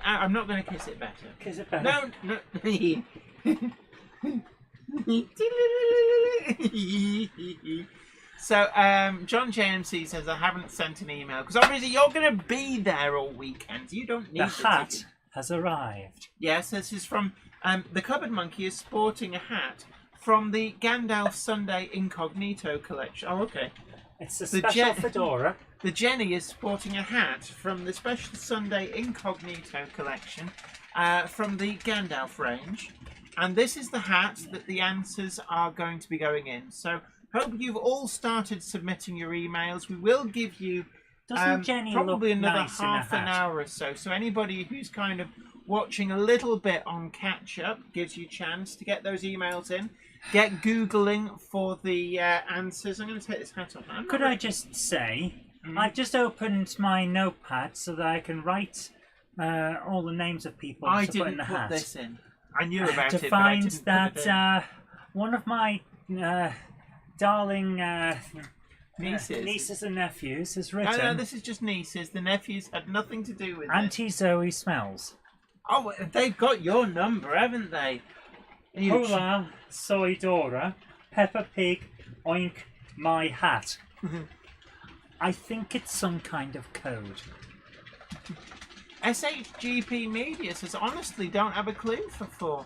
I'm not going to kiss it better. Kiss it better. No. So, John JMC says I haven't sent an email because obviously you're going to be there all weekend. You don't need the hat ticket. has arrived. Yes, this is from the Cupboard Monkey is sporting a hat from the Gandalf Sunday Incognito collection. Oh, okay. It's a special fedora. The Jenny is sporting a hat from the special Sunday Incognito collection from the Gandalf range. And this is the hat that the answers are going to be going in. So, hope you've all started submitting your emails. We will give you Jenny probably look another nice half in a an hat? hour or so. So anybody who's kind of watching a little bit on catch up gives you a chance to get those emails in. Get Googling for the answers. I'm going to take this hat off. Could I just say, I've just opened my notepad so that I can write all the names of people I to put in didn't the put hat. this in. I knew about to it, but I find didn't put it in. that one of my darling Nieces. and nephews has No, written, this is just nieces. The nephews had nothing to do with it. Auntie Zoe smells. Oh, they've got your number, haven't they? Hola, soy Dora. Peppa Pig, oink, my hat. I think it's some kind of code. SHGP Media says, honestly, don't have a clue for 4.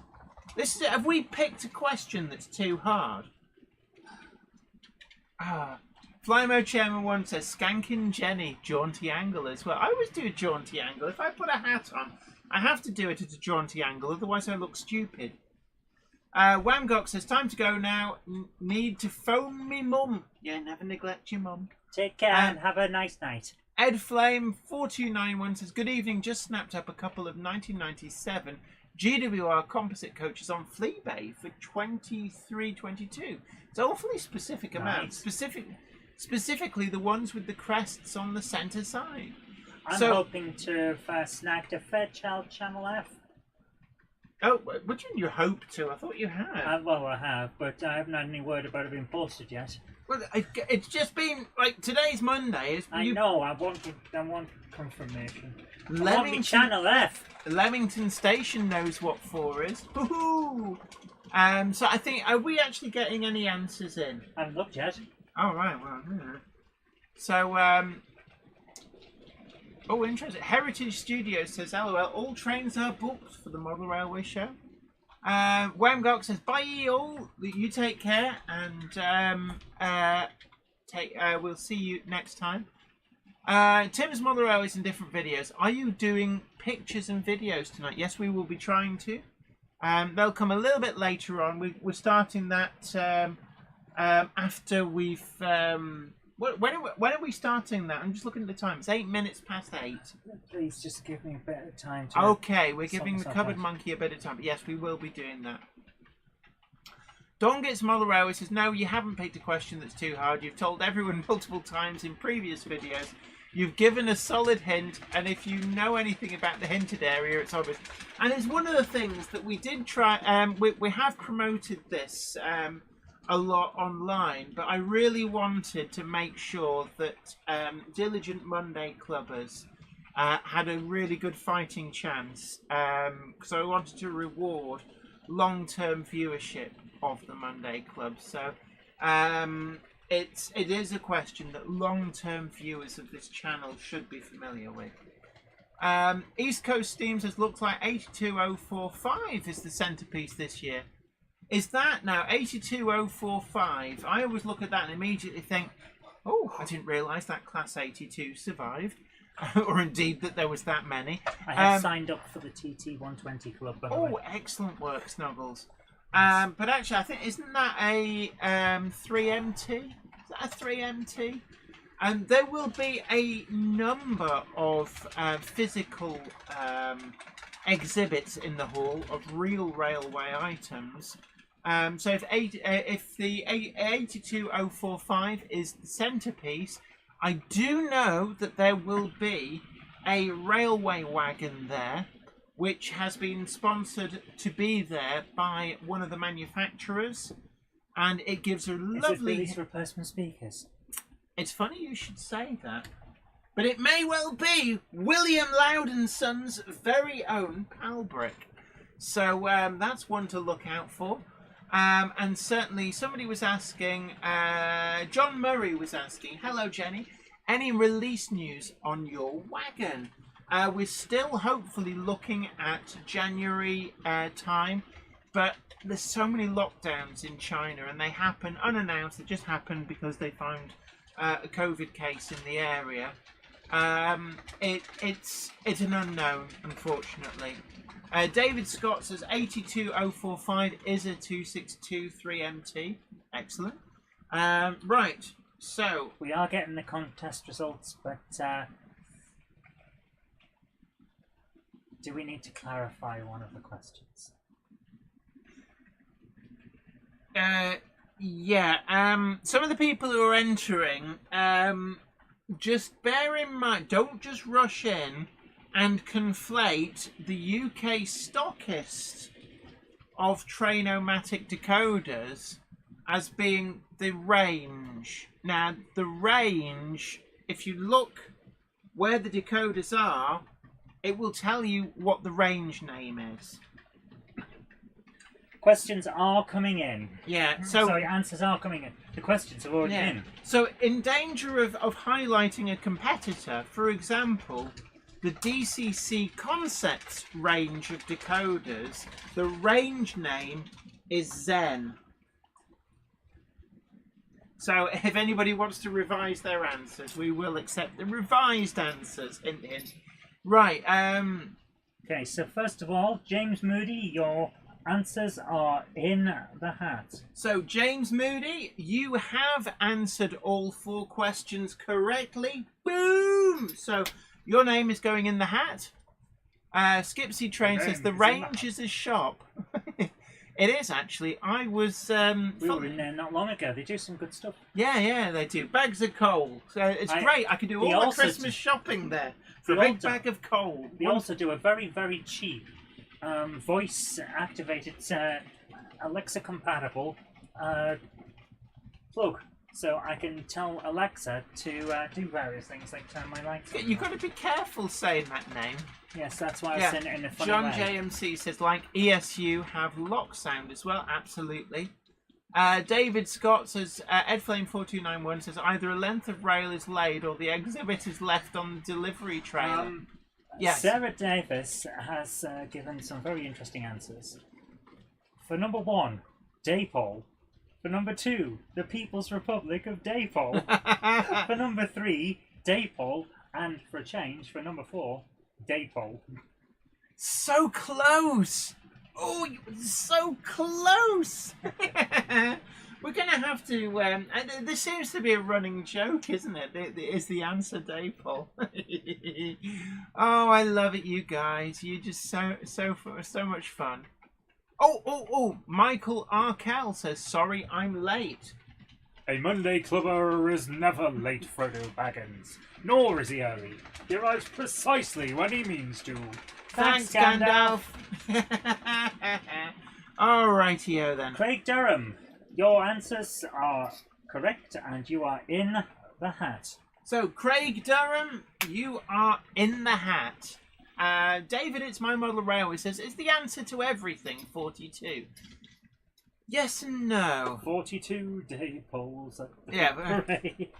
This is it. Have we picked a question that's too hard? Flymo Chairman 1 says, Skankin' Jenny, jaunty angle as well. I always do a jaunty angle. If I put a hat on, I have to do it at a jaunty angle, otherwise I look stupid. Whamgock says, time to go now. Need to phone me mum. Yeah, never neglect your mum. Take care and have a nice night. Ed Flame 4291 says, good evening, just snapped up a couple of 1997 GWR composite coaches on Fleabay for 23.22. It's awfully specific amount. Specifically the ones with the crests on the centre side. I'm hoping to have snagged a Fairchild Channel F. Oh, what do you mean you hope to? I thought you had. Well, I have, but I haven't had any word about it being posted yet. Well, it's just been, like, today's Monday. I know, I want confirmation. I want me Channel F. Leamington Station knows what 4 is. Woohoo! So I think, are we actually getting any answers in? I haven't looked yet. Oh, right, well, yeah. So, oh, interesting. Heritage Studios says, LOL, all trains are booked for the Model Railway Show. Whamgock says, bye all, you take care, and we'll see you next time. Tim's Model Railways in different videos. Are you doing pictures and videos tonight? Yes, we will be trying to. They'll come a little bit later on. We're starting that after we've... When are we starting that? I'm just looking at the time. It's 8 minutes past 8. Please just give me a bit of time to... Okay, we're giving the Cupboard Monkey a bit of time. But yes, we will be doing that. Dawn Gets Model Railway says, no, you haven't picked a question that's too hard. You've told everyone multiple times in previous videos. You've given a solid hint, and if you know anything about the hinted area, it's obvious. And it's one of the things that we did try... we have promoted this... a lot online, but I really wanted to make sure that diligent Monday clubbers had a really good fighting chance, because I wanted to reward long-term viewership of the Monday Club. So it is a question that long-term viewers of this channel should be familiar with. East Coast Steam says, looks like 82045 is the centerpiece this year. Is that now 82045? I always look at that and immediately think, oh, I didn't realise that Class 82 survived. Or indeed that there was that many. I have signed up for the TT120 club, by the way. Oh, excellent work, Snuggles. But actually, I think, isn't that a 3MT? Is that a 3MT? And there will be a number of physical exhibits in the hall of real railway items. So if the 82045 is the centrepiece, I do know that there will be a railway wagon there, which has been sponsored to be there by one of the manufacturers, and it gives a lovely. Is it these replacement speakers? It's funny you should say that, but it may well be William Loud and Sons' very own Palbrick. So that's one to look out for. And certainly somebody was asking, John Murray was asking, hello Jenny, any release news on your wagon? We're still hopefully looking at January time, but there's so many lockdowns in China and they happen unannounced. They just happen because they found a COVID case in the area. It's an unknown, unfortunately. David Scott says 82045 is a 2623MT. Excellent. Right, so we are getting the contest results, but do we need to clarify one of the questions? Yeah. Some of the people who are entering, just bear in mind, don't just rush in and conflate the UK stockist of Train-O-Matic decoders as being the range. Now, the range, if you look where the decoders are, it will tell you what the range name is. Questions are coming in. Yeah, Sorry, answers are coming in. The questions are already in. So, in danger of highlighting a competitor, for example, the DCC Concepts range of decoders, the range name is Zen. So if anybody wants to revise their answers, we will accept the revised answers. Hint, hint. Right. Okay, so first of all, James Moody, your answers are in the hat. So James Moody, you have answered all 4 questions correctly. Boom! So your name is going in the hat. Skipsy Train says the range is a shop. It is actually. I was. We were in there not long ago. They do some good stuff. Yeah, they do. Bags of coal. So it's great. I can do all the Christmas shopping there for a big bag of coal. They also do a very, very cheap voice-activated, Alexa-compatible plug. So I can tell Alexa to do various things like turn my lights on. You've got to be careful saying that name. Yes, that's why I sent it in a funny John way. JMC says, like ESU have lock sound as well. Absolutely. David Scott says, Ed Flame 4291 says, either a length of rail is laid or the exhibit is left on the delivery trailer. Yes. Sarah Davis has given some very interesting answers. For number 1, Daypole. For number 2, the People's Republic of Daypole. For number 3, Daypole. And for a change, for number 4, Daypole. So close! Oh, so close! We're going to have to... this seems to be a running joke, isn't it? Is the answer Daypole? Oh, I love it, you guys. You're just so much fun. Oh! Michael Arkell says, sorry, I'm late. A Monday clubber is never late, Frodo Baggins. Nor is he early. He arrives precisely when he means to. Thanks, Gandalf. Alrighty-o then. Craig Durham, your answers are correct and you are in the hat. So, Craig Durham, you are in the hat. David, it's my model railway, says, is the answer to everything 42? Yes and no. 42 Daypoles at the Yeah, parade.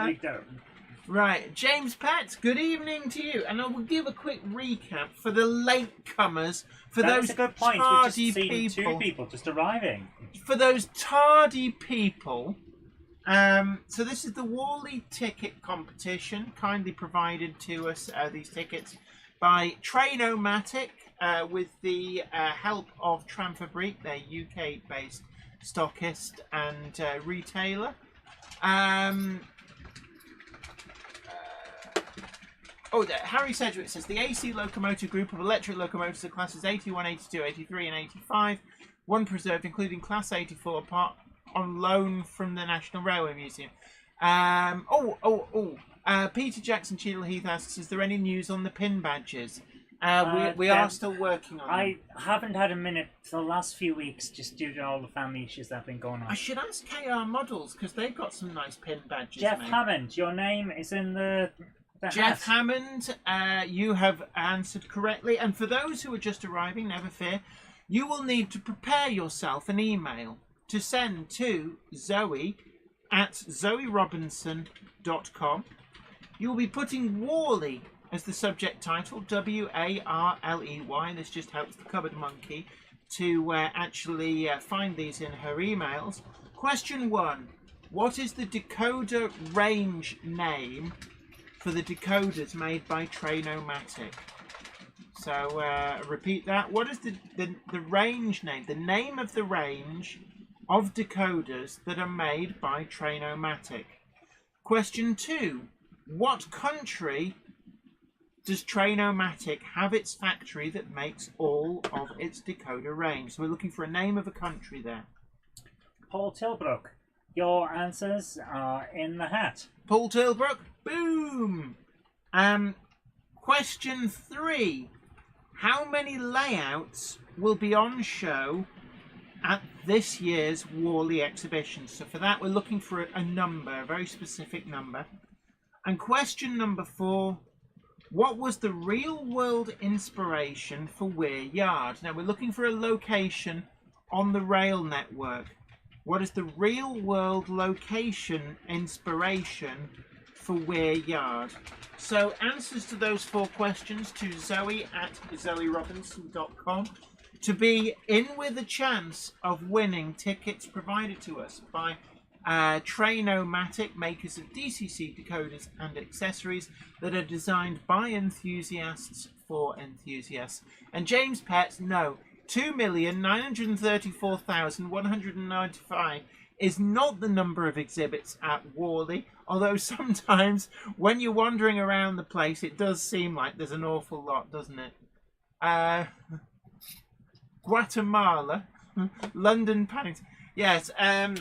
Craig Durham. Right, James Pett, good evening to you. And I will give a quick recap for the latecomers, for That's those a good point. We've tardy just seen people. 2 people just arriving. For those tardy people, so this is the Warley ticket competition, kindly provided to us, these tickets, by Train-O-Matic, with the help of Tramfabrique, their UK-based stockist and retailer. Harry Sedgwick says, the AC locomotive group of electric locomotives of classes 81, 82, 83 and 85 one preserved, including Class 84, part on loan from the National Railway Museum. Peter Jackson Cheadle Heath asks, is there any news on the pin badges? We are still working on them. I haven't had a minute for the last few weeks, just due to all the family issues that have been going on. I should ask KR Models, because they've got some nice pin badges. Jeff mate. Hammond, your name is in the Jeff hat. Hammond, you have answered correctly. And for those who are just arriving, never fear, you will need to prepare yourself an email to send to Zoe at zoerobinson.com. You will be putting Warley as the subject title, W-A-R-L-E-Y. This just helps the cupboard monkey to actually find these in her emails. Question 1. What is the decoder range name for the decoders made by Train-O-Matic? So, repeat that. What is the range name, the name of the range of decoders that are made by Train-O-Matic? Question 2. What country does Train-O-Matic have its factory that makes all of its decoder range? So we're looking for a name of a country there. Paul Tilbrook, your answers are in the hat. Paul Tilbrook, boom! Question 3. How many layouts will be on show at this year's Warley Exhibition? So for that, we're looking for a number, a very specific number. And question number 4. What was the real-world inspiration for Weir Yard? Now, we're looking for a location on the rail network. What is the real-world location inspiration for Weir Yard? So, answers to those 4 questions to Zoe at zoerobinson.com to be in with a chance of winning tickets provided to us by Train-O-Matic, makers of DCC decoders and accessories that are designed by enthusiasts for enthusiasts. And James Pett, no, 2,934,195 is not the number of exhibits at Warley, although sometimes when you're wandering around the place it does seem like there's an awful lot, doesn't it? Guatemala, London, Paddington. Yes, I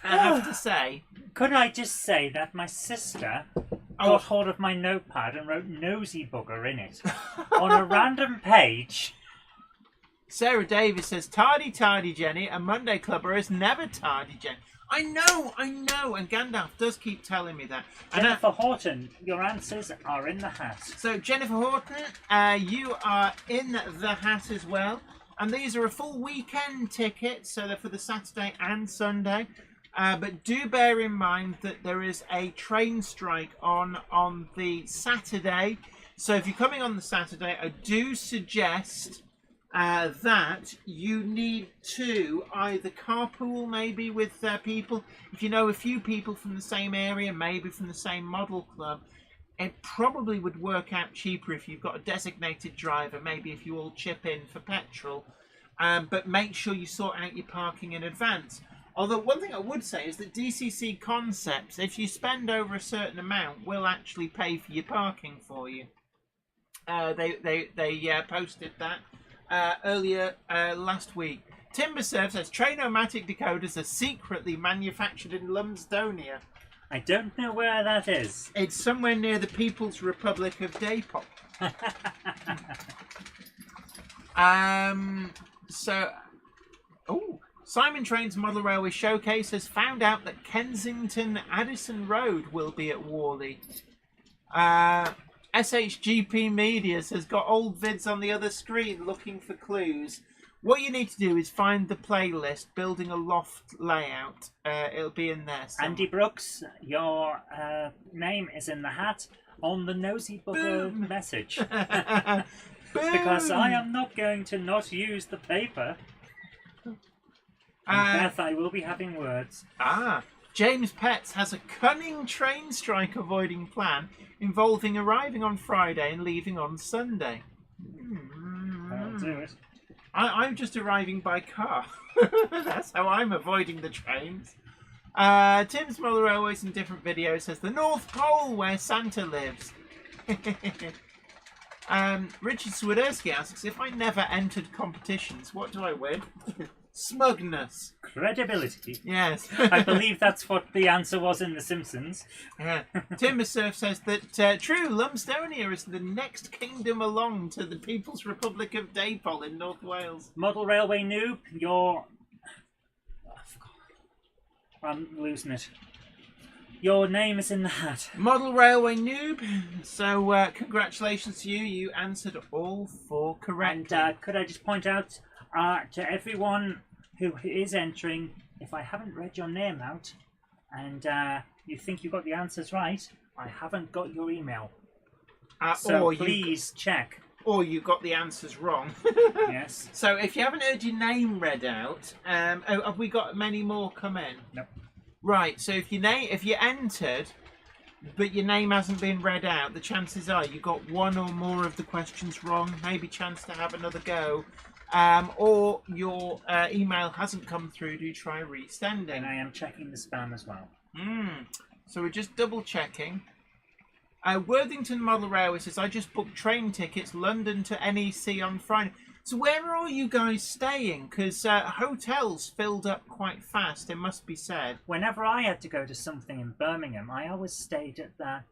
have to say... Could I just say that my sister got hold of my notepad and wrote nosy bugger in it on a random page. Sarah Davis says, tardy, Jenny. A Monday clubber is never tardy, Jenny. I know. And Gandalf does keep telling me that. Jennifer Horton, your answers are in the hat. So, Jennifer Horton, you are in the hat as well. And these are a full weekend ticket, so they're for the Saturday and Sunday. But do bear in mind that there is a train strike on the Saturday. So if you're coming on the Saturday, I do suggest that you need to either carpool maybe with people. If you know a few people from the same area, maybe from the same model club, it probably would work out cheaper if you've got a designated driver, maybe if you all chip in for petrol. But make sure you sort out your parking in advance. Although one thing I would say is that DCC Concepts, if you spend over a certain amount, will actually pay for your parking for you. They posted that earlier last week. Timberserve says Train-O-Matic decoders are secretly manufactured in Lumsdonia. I don't know where that is. It's somewhere near the People's Republic of Depop. Simon Train's Model Railway Showcase has found out that Kensington Addison Road will be at Warley. SHGP Medias has got old vids on the other screen looking for clues. What you need to do is find the playlist, Building a Loft Layout. It'll be in there somewhere. Andy Brooks, your name is in the hat on the nosy bugger message. Because I am not going to not use the paper. Beth, I will be having words. James Petts has a cunning train strike avoiding plan involving arriving on Friday and leaving on Sunday. I'll do it. I'm just arriving by car. That's how I'm avoiding the trains. Tim's Model Railways in different videos says the North Pole where Santa lives. Richard Swiderski asks, if I never entered competitions, what do I win? Smugness. Credibility. Yes. I believe that's what the answer was in The Simpsons. Yeah. Timbersurf says that true, Lumstonia is the next kingdom along to the People's Republic of Dapol in North Wales. Model Railway Noob, you're... I'm losing it. Your name is in the hat. Model Railway Noob. So congratulations to you. You answered all 4 correctly. And could I just point out to everyone who is entering, if I haven't read your name out and you think you got the answers right, I haven't got your email. So please check. Or you got the answers wrong. Yes. So if you haven't heard your name read out, have we got many more come in? Nope. Right. So if you entered, but your name hasn't been read out, the chances are you got 1 or more of the questions wrong. Maybe chance to have another go. Or your email hasn't come through. Do try resending. And I am checking the spam as well. So we're just double checking. Worthington Model Railway says, I just booked train tickets London to NEC on Friday. So where are all you guys staying? Because hotels filled up quite fast, it must be said. Whenever I had to go to something in Birmingham, I always stayed at that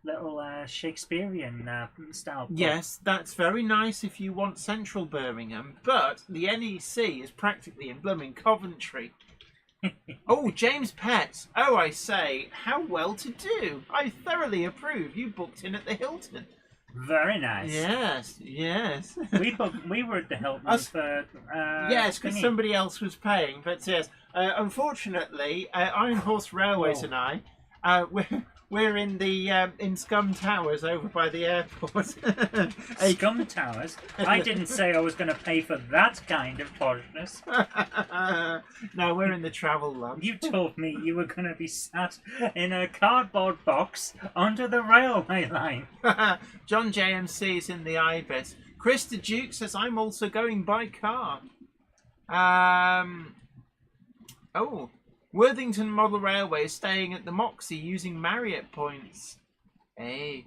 little Shakespearean style pub. Yes, that's very nice if you want central Birmingham, but the NEC is practically in blooming Coventry. Oh, James Pett. Oh, I say, how well to do. I thoroughly approve. You booked in at the Hilton. Very nice. Yes, yes. we were at the Hilton for... yes, because somebody else was paying. But yes, unfortunately, Iron Horse Railways and I, we're in the in Scum Towers over by the airport. Scum Towers? I didn't say I was going to pay for that kind of poshness. No, we're in the travel lounge. You told me you were going to be sat in a cardboard box under the railway line. John JMC's in the Ibis. Chris the Duke says, I'm also going by car. Oh, Worthington Model Railway is staying at the Moxie using Marriott points. Hey.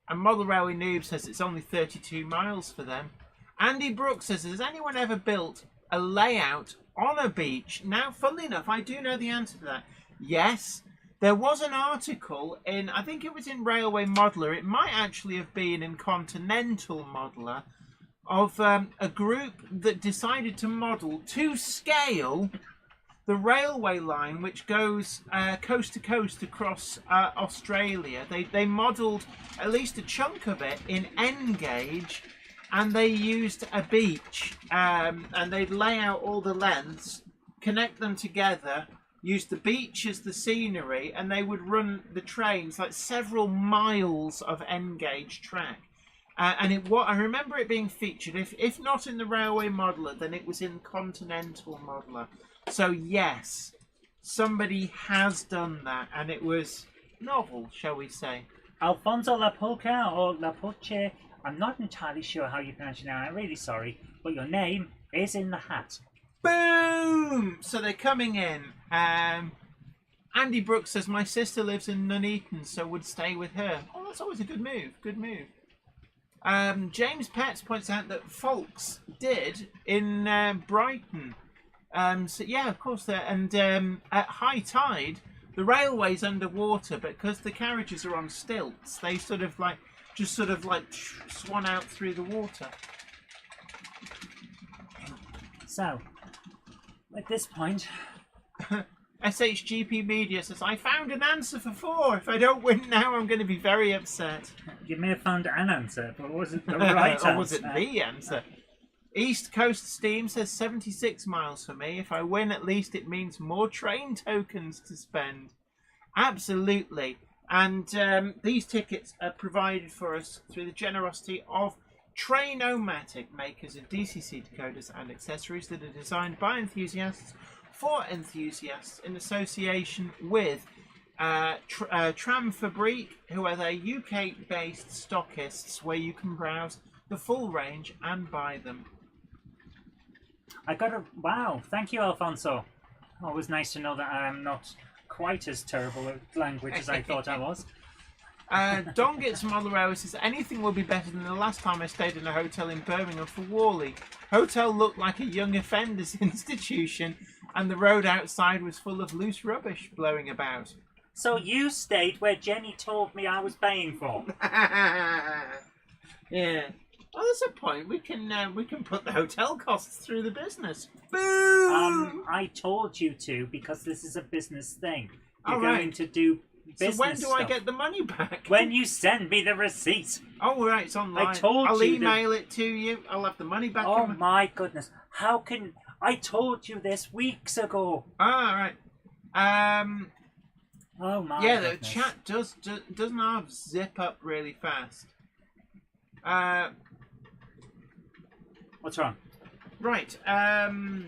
And Model Railway Noob says it's only 32 miles for them. Andy Brooks says, has anyone ever built a layout on a beach? Now, funnily enough, I do know the answer to that. Yes. There was an article in, I think it was in Railway Modeler, it might actually have been in Continental Modeler, of a group that decided to model to scale the railway line which goes coast to coast across Australia. They modelled at least a chunk of it in N gauge, and they used a beach, and they'd lay out all the lengths, connect them together, use the beach as the scenery, and they would run the trains like several miles of N gauge track. And I remember it being featured, if not in the Railway Modeler, then it was in Continental Modeler. So yes, somebody has done that, and it was novel, shall we say. Alfonso Lapulca or Lapuche, I'm not entirely sure how you pronounce your name, I'm really sorry, but your name is in the hat. Boom! So they're coming in. Andy Brooks says, my sister lives in Nuneaton, so would stay with her. Oh, that's always a good move, good move. James Petts points out that Folks did in Brighton. So yeah, of course, and at high tide, the railway's underwater, but because the carriages are on stilts, they sort of like swan out through the water. So, at this point, SHGP Media says, I found an answer for 4. If I don't win now, I'm going to be very upset. You may have found an answer, but was it the right answer? Or was it the answer? East Coast Steam says 76 miles for me. If I win, at least it means more train tokens to spend. Absolutely. And these tickets are provided for us through the generosity of Train-O-Matic, makers of DCC decoders and accessories that are designed by enthusiasts for enthusiasts in association with Tram Fabrique, who are their UK-based stockists where you can browse the full range and buy them. Wow, thank you, Alfonso. Always nice to know that I am not quite as terrible at language as I thought I was. Dongit's Model Railway says anything will be better than the last time I stayed in a hotel in Birmingham for Warley. Hotel looked like a young offenders institution, and the road outside was full of loose rubbish blowing about. So you stayed where Jenny told me I was paying for. Yeah. Well, there's a point. We can put the hotel costs through the business. Boom! I told you to because this is a business thing. You're All going right. to do business So when do stuff. I get the money back? When you send me the receipt. Oh, right, it's online. I told I'll you email it to you. I'll have the money back. Oh my goodness! How can I told you this weeks ago? Ah, right. Oh my. Yeah, goodness. the chat doesn't have zip up really fast. What's wrong? Right. Right.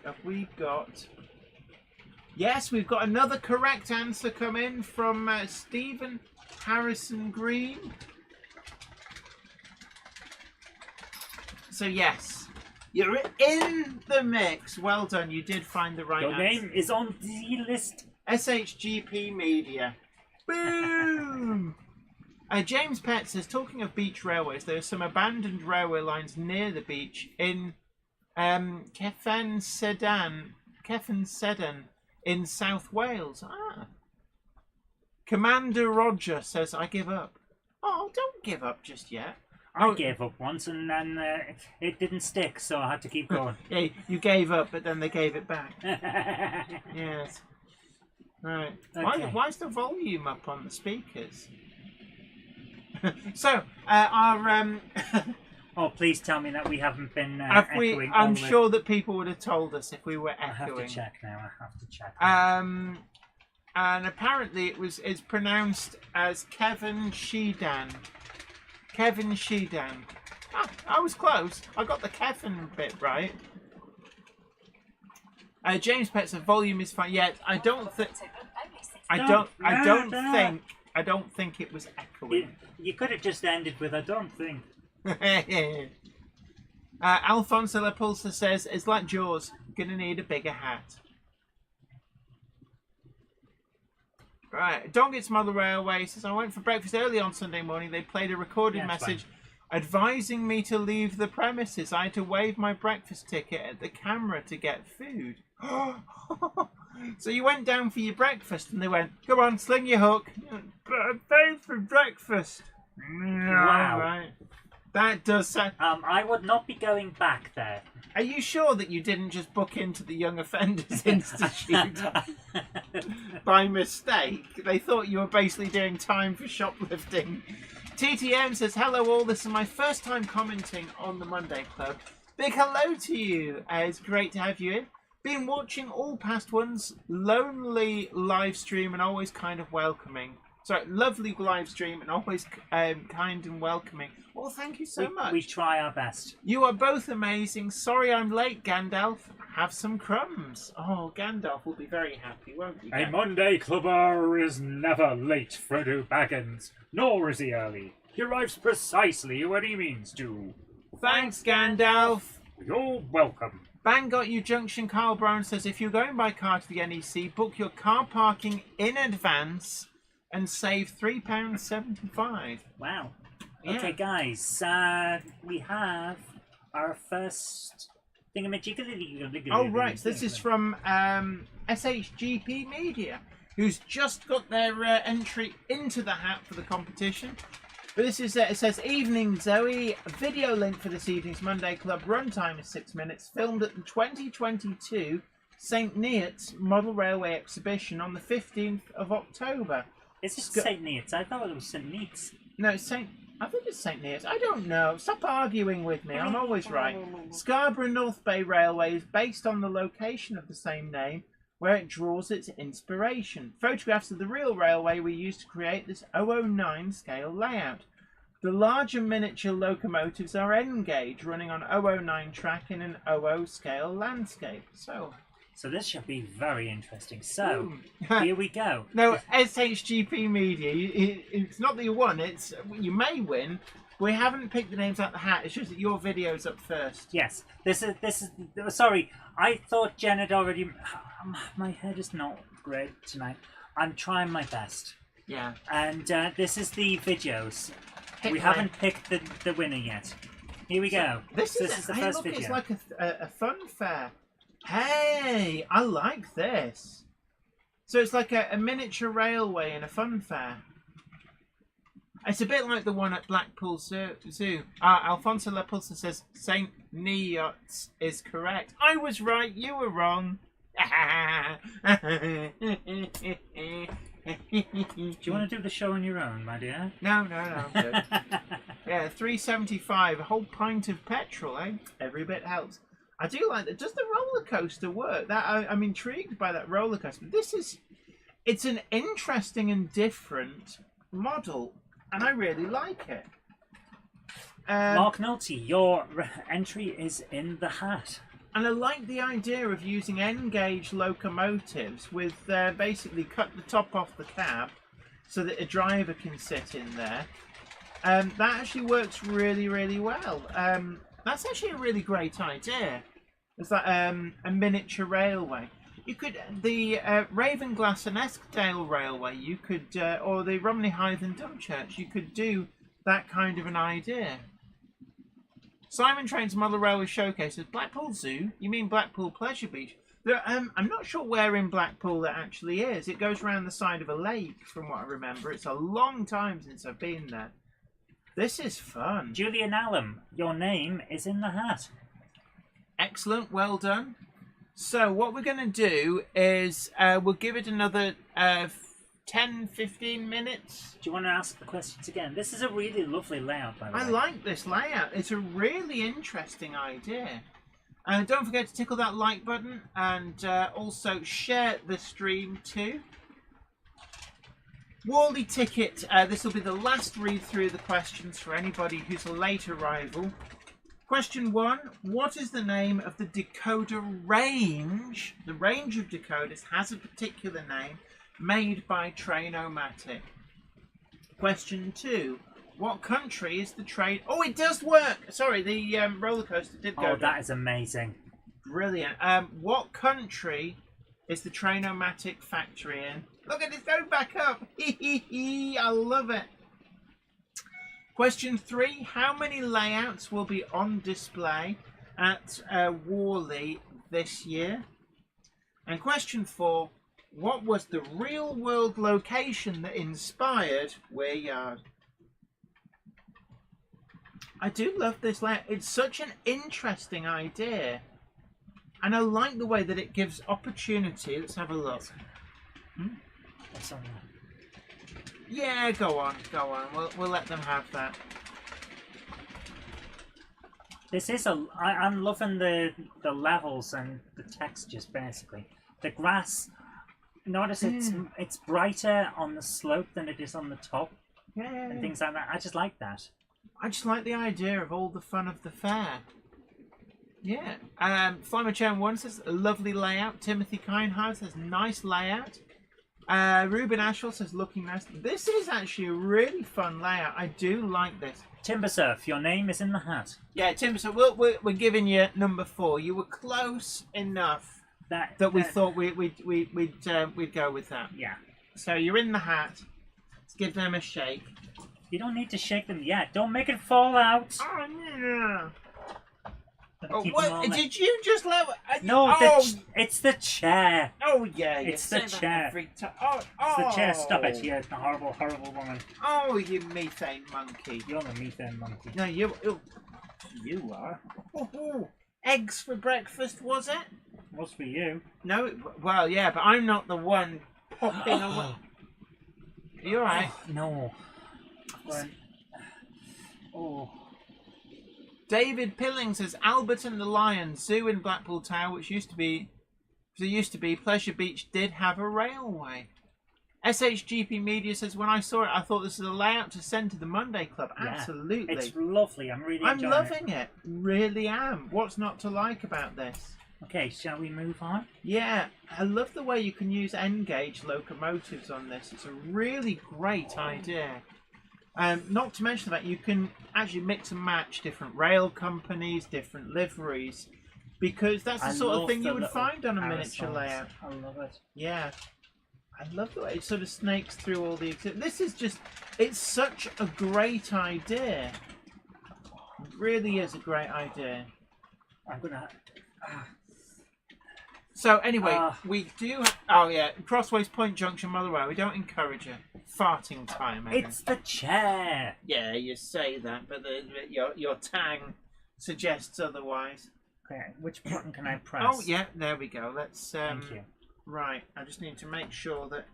Have we got? Yes, we've got another correct answer come in from Stephen Harrison Green. So yes, you're in the mix. Well done. You did find the right Your answer. name is on the list. SHGP Media. Boom! James Pett says, talking of beach railways, there are some abandoned railway lines near the beach in Cefn Sedan in South Wales. Ah. Commander Roger says, I give up. Oh, don't give up just yet. I gave up once and then it didn't stick, so I had to keep going. Yeah, you gave up, but then they gave it back. Yes. Right. Okay. Why's the volume up on the speakers? So, our Oh, please tell me that we haven't been have we? echoing. I'm all sure that people would have told us if we were I have echoing. to check now. I have to check. And apparently it's pronounced as Kevin Sheedan. Kevin Sheedan. Ah, I was close. I got the Kevin bit right. James Pett said volume is fine. Yeah, I don't think. I don't think it was echoing. You could have just ended with I don't think. Alfonso Lapulsa says, it's like Jaws, gonna need a bigger hat. Right, Dongit's Model Railway says, I went for breakfast early on Sunday morning. They played a recorded message advising me to leave the premises. I had to wave my breakfast ticket at the camera to get food. So you went down for your breakfast and they went, come on, sling your hook. But I paid for breakfast. Wow. Right. That does sound... I would not be going back there. Are you sure that you didn't just book into the Young Offenders Institute by mistake? They thought you were basically doing time for shoplifting. TTM says, hello all, this is my first time commenting on the Monday Club. Big hello to you. It's great to have you in. Been watching all past ones. Lonely live stream and always kind of welcoming. Sorry, lovely live stream and always kind and welcoming. Well, thank you so much. We try our best. You are both amazing. Sorry I'm late, Gandalf. Have some crumbs. Oh, Gandalf will be very happy, won't he? A Monday clubber is never late, Frodo Baggins, nor is he early. He arrives precisely when he means to. Thanks, Gandalf. You're welcome. Bang Got You Junction Carl Brown says, if you're going by car to the NEC, book your car parking in advance and save £3.75. Wow. Yeah. Okay, guys, we have our first thingamajiggy. Oh, right. So this is from SHGP Media, who's just got their entry into the hat for the competition. But this is, it says, Evening Zoe, video link for this evening's Monday Club. Runtime is 6 minutes. Filmed at the 2022 St. Neots Model Railway Exhibition on the 15th of October. Is it St. Neots? I thought it was St. Neots. No, I think it's St. Neots. I don't know. Stop arguing with me. I'm always right. Scarborough North Bay Railway is based on the location of the same name, where it draws its inspiration. Photographs of the real railway were used to create this 009 scale layout. The larger miniature locomotives are N-gauge, running on 009 track in an 00 scale landscape. So this should be very interesting. So, here we go. No, SHGP Media, it's not that you won, it's you may win. We haven't picked the names out of the hat, it's just that your video's up first. Yes, this is. Sorry, I thought Jen had already. My head is not great tonight. I'm trying my best. Yeah. And this is the videos. Hit We me. haven't picked the winner yet. Here we go. This So is the hey, first look, video. it's like a fun fair. Hey, I like this. So it's like a miniature railway in a fun fair. It's a bit like the one at Blackpool Zoo. Alfonso Lepulsa says St. Neots is correct. I was right, you were wrong. Do you want to do the show on your own, my dear? No, I'm good. Yeah, 3.75, a whole pint of petrol, eh? Every bit helps. I do like that. Does the roller coaster work? I'm intrigued by that roller coaster. It's an interesting and different model, and I really like it. Mark Nolte, your entry is in the hat. And I like the idea of using N-gauge locomotives with basically cut the top off the cab so that a driver can sit in there. That actually works really, really well. That's actually a really great idea. It's like a miniature railway. You could the Ravenglass and Eskdale Railway. You could, or the Romney Hythe and Dumchurch. You could do that kind of an idea. Simon Train's Model Railway Showcase at Blackpool Zoo. You mean Blackpool Pleasure Beach? I'm not sure where in Blackpool that actually is. It goes around the side of a lake, from what I remember. It's a long time since I've been there. This is fun. Julian Allen, your name is in the hat. Excellent, well done. So what we're going to do is we'll give it another 10-15 minutes. Do you want to ask the questions again? This is a really lovely layout, by the way. I like this layout. It's a really interesting idea. And don't forget to tickle that like button and also share the stream too. Warley Ticket, this will be the last read through the questions for anybody who's a late arrival. Question 1, what is the name of the decoder range? The range of decoders has a particular name made by Train-O-Matic. Question 2, what country is the train... Oh, it does work! Sorry, the roller coaster did go. Oh, that is amazing. Brilliant. What country is the Train-O-Matic factory in? Look at it, going back up. I love it. Question 3, how many layouts will be on display at Warley this year? And question 4, what was the real world location that inspired Weir Yard? I do love this layout. It's such an interesting idea. And I like the way that it gives opportunity. Let's have a look. What's on there? Yeah, go on. We'll let them have that. This is I'm loving the levels and the textures, basically. The grass, notice it's brighter on the slope than it is on the top. Yeah. And things like that. I just like that. I just like the idea of all the fun of the fair. Yeah. Flymer 1 says a lovely layout. Timothy Kindhouse says nice layout. Ruben Ashwell says looking nice. This is actually a really fun layout. I do like this. Timbersurf, your name is in the hat. Yeah, Timbersurf, we're giving you number 4. You were close enough that we thought we'd go with that. Yeah. So you're in the hat. Let's give them a shake. You don't need to shake them yet. Don't make it fall out. Oh yeah. Oh, Keep them on what? there. Did you just let? No, oh, it's the chair. oh yeah. you It's the say that chair. every time. Oh, It's the chair. Stop it. You're a horrible, horrible woman. Oh, you methane monkey. You're the methane monkey. No, you are. Oh, eggs for breakfast, was it? What's for you? No, well, yeah, but I'm not the one popping away. Are you alright? No. Oh. David Pilling says Albert and the Lion Zoo in Blackpool Tower, which used to be Pleasure Beach, did have a railway. SHGP Media says when I saw it, I thought this was a layout to send to the Monday Club. Yeah, Absolutely, it's lovely. I'm really enjoying loving it. Really am. What's not to like about this? Okay, shall we move on? Yeah, I love the way you can use N-gauge locomotives on this. It's a really great idea. Not to mention that you can actually mix and match different rail companies, different liveries, because that's the sort of thing you would find on a miniature layout. I love it. Yeah, I love the way it sort of snakes through all the. This is just. It's such a great idea. It really is a great idea. I'm gonna. So anyway, we do. Oh yeah, Crossways Point Junction, Motherwell. We don't encourage it. Farting time. It's the chair. Yeah, you say that, but your tang suggests otherwise. Okay, which button can I press? Oh yeah, there we go. Let's. Thank you. Right, I just need to make sure that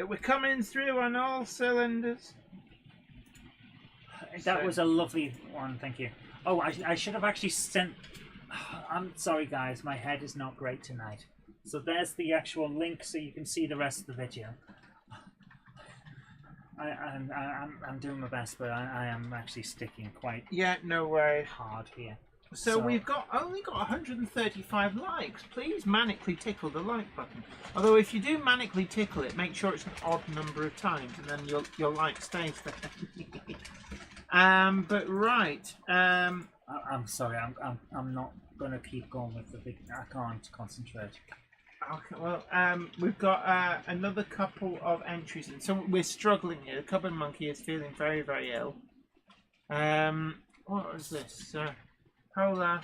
we're coming through on all cylinders. That was a lovely one, thank you. Oh, I should have actually sent... I'm sorry guys, my head is not great tonight. So there's the actual link so you can see the rest of the video. I'm doing my best, but I am actually sticking quite no worries. hard here. So we've only got 135 likes. Please manically tickle the like button. Although if you do manically tickle it, make sure it's an odd number of times, and then your like stays there. But right. I'm sorry. I'm not gonna keep going with the big. I can't concentrate. Okay. Well, we've got another couple of entries in. So we're struggling here. The Cupboard Monkey is feeling very, very ill. What was this? Polar,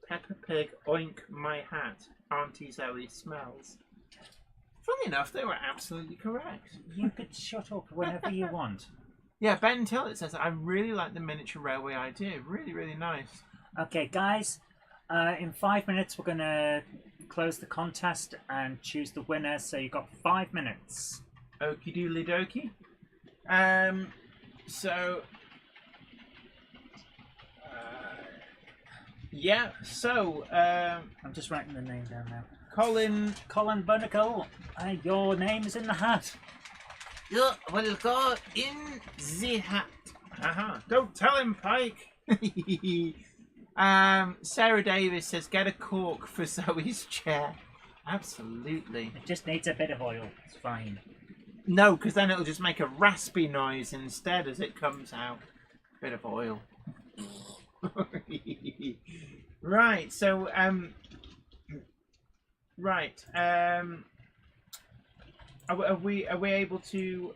Peppa Pig, oink my hat. Auntie Zoe smells. Funny enough, they were absolutely correct. You could shut up whenever you want. Yeah, Ben Tillett says, I really like the miniature railway idea. Really, really nice. Okay, guys, in 5 minutes we're going to close the contest and choose the winner, so you've got 5 minutes. Okie doodly dokie. Yeah, so I'm just writing the name down now. Colin Barnacle, your name is in the hat. Yeah, will go in the hat. Don't tell him, Pike. Sarah Davis says, get a cork for Zoe's chair. Absolutely. It just needs a bit of oil. It's fine. No, because then it'll just make a raspy noise instead as it comes out. Bit of oil. Right, so are we able to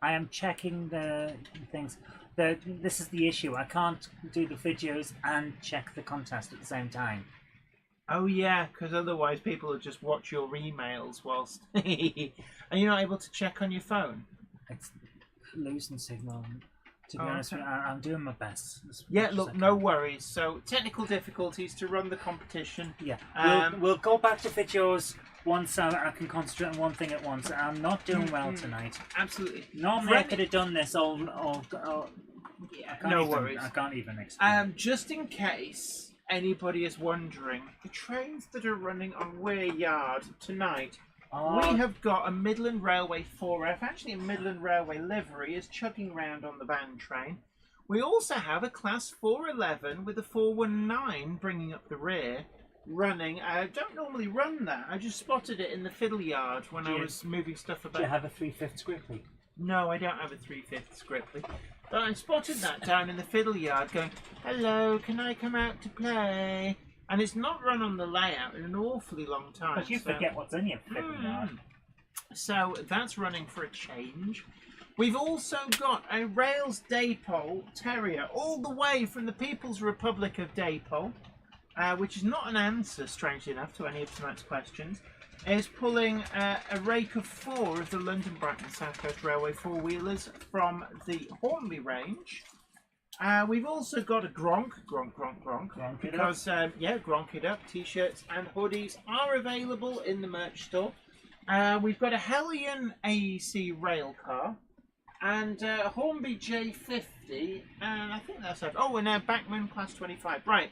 I am checking the things. This is the issue. I can't do the videos and check the contest at the same time. Oh yeah, because otherwise people will just watch your emails whilst and you're not able to check on your phone. It's losing signal. To be honest, okay. I'm doing my best. Yeah, look, no worries. So, technical difficulties to run the competition. Yeah, we'll go back to videos once I can concentrate on one thing at once. I'm not doing well tonight. Absolutely. Normally I could have done this all yeah, no worries. I can't even explain. Just in case anybody is wondering, the trains that are running on Weir Yard tonight, we have got a Midland Railway 4F, actually a Midland Railway livery, is chugging round on the van train. We also have a Class 411 with a 419 bringing up the rear, running. I don't normally run that. I just spotted it in the fiddle yard when I was moving stuff about. Do you have a 3/5 Grippy? No, I don't have a 3/5 Grippy. But I spotted that down in the fiddle yard going, hello, can I come out to play? And it's not run on the layout in an awfully long time. But you forget what's in your fiddle yard. So that's running for a change. We've also got a Rails Daypole Terrier all the way from the People's Republic of Daypole, which is not an answer, strangely enough, to any of tonight's questions. Is pulling a rake of 4 of the London Brighton South Coast Railway four-wheelers from the Hornby range. We've also got a Gronk, because, Gronk it up, t-shirts and hoodies are available in the merch store. We've got a Hellion AEC rail car, and a Hornby J50, and I think that's it. Oh, and a Bachmann Class 25. Right,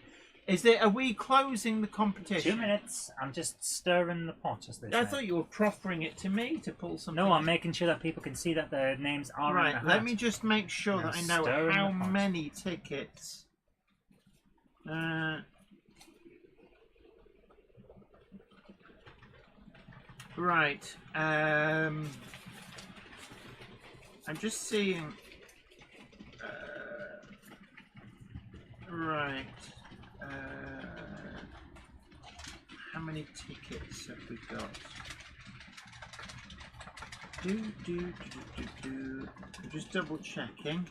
are we closing the competition? 2 minutes, I'm just stirring the pot, as they say. I thought you were proffering it to me to pull something. No, I'm making sure that people can see that their names are in the hat. Let me just make sure that I know how many tickets. Right. I'm just seeing. Right. How many tickets have we got? Just double checking.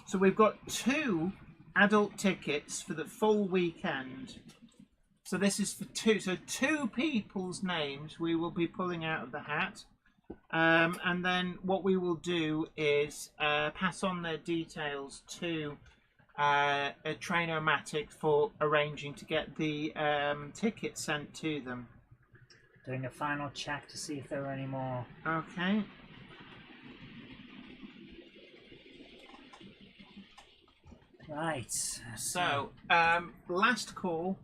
So we've got 2 adult tickets for the full weekend. So this is for 2. So 2 people's names we will be pulling out of the hat. And then what we will do is pass on their details to a Train-O-Matic for arranging to get the tickets sent to them. Doing a final check to see if there are any more. Okay. Right. So, last call.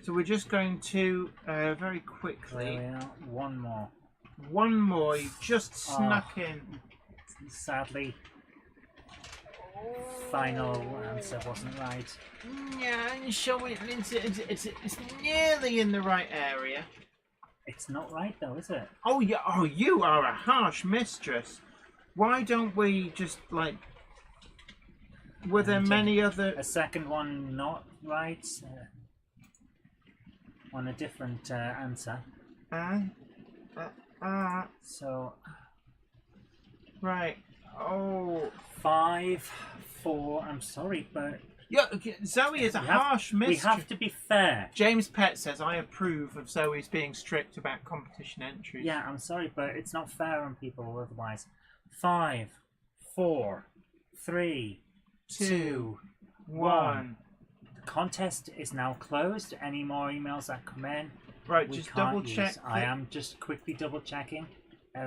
So we're just going to very quickly. There we are. One more. One more. You just snuck in. Sadly, final answer wasn't right. Yeah, it's nearly in the right area. It's not right though, is it? Oh yeah. Oh, you are a harsh mistress. Why don't we just like? Were there many other? A second one not right. On a different answer. So. Right. Oh. 5, 4. I'm sorry, but. Yeah, Zoe is a harsh mistress. We have to be fair. James Pett says, I approve of Zoe's being strict about competition entries. Yeah, I'm sorry, but it's not fair on people otherwise. 5, 4, 3, 2, 1. The contest is now closed. Any more emails that come in, right, we just can't double check. I am just quickly double checking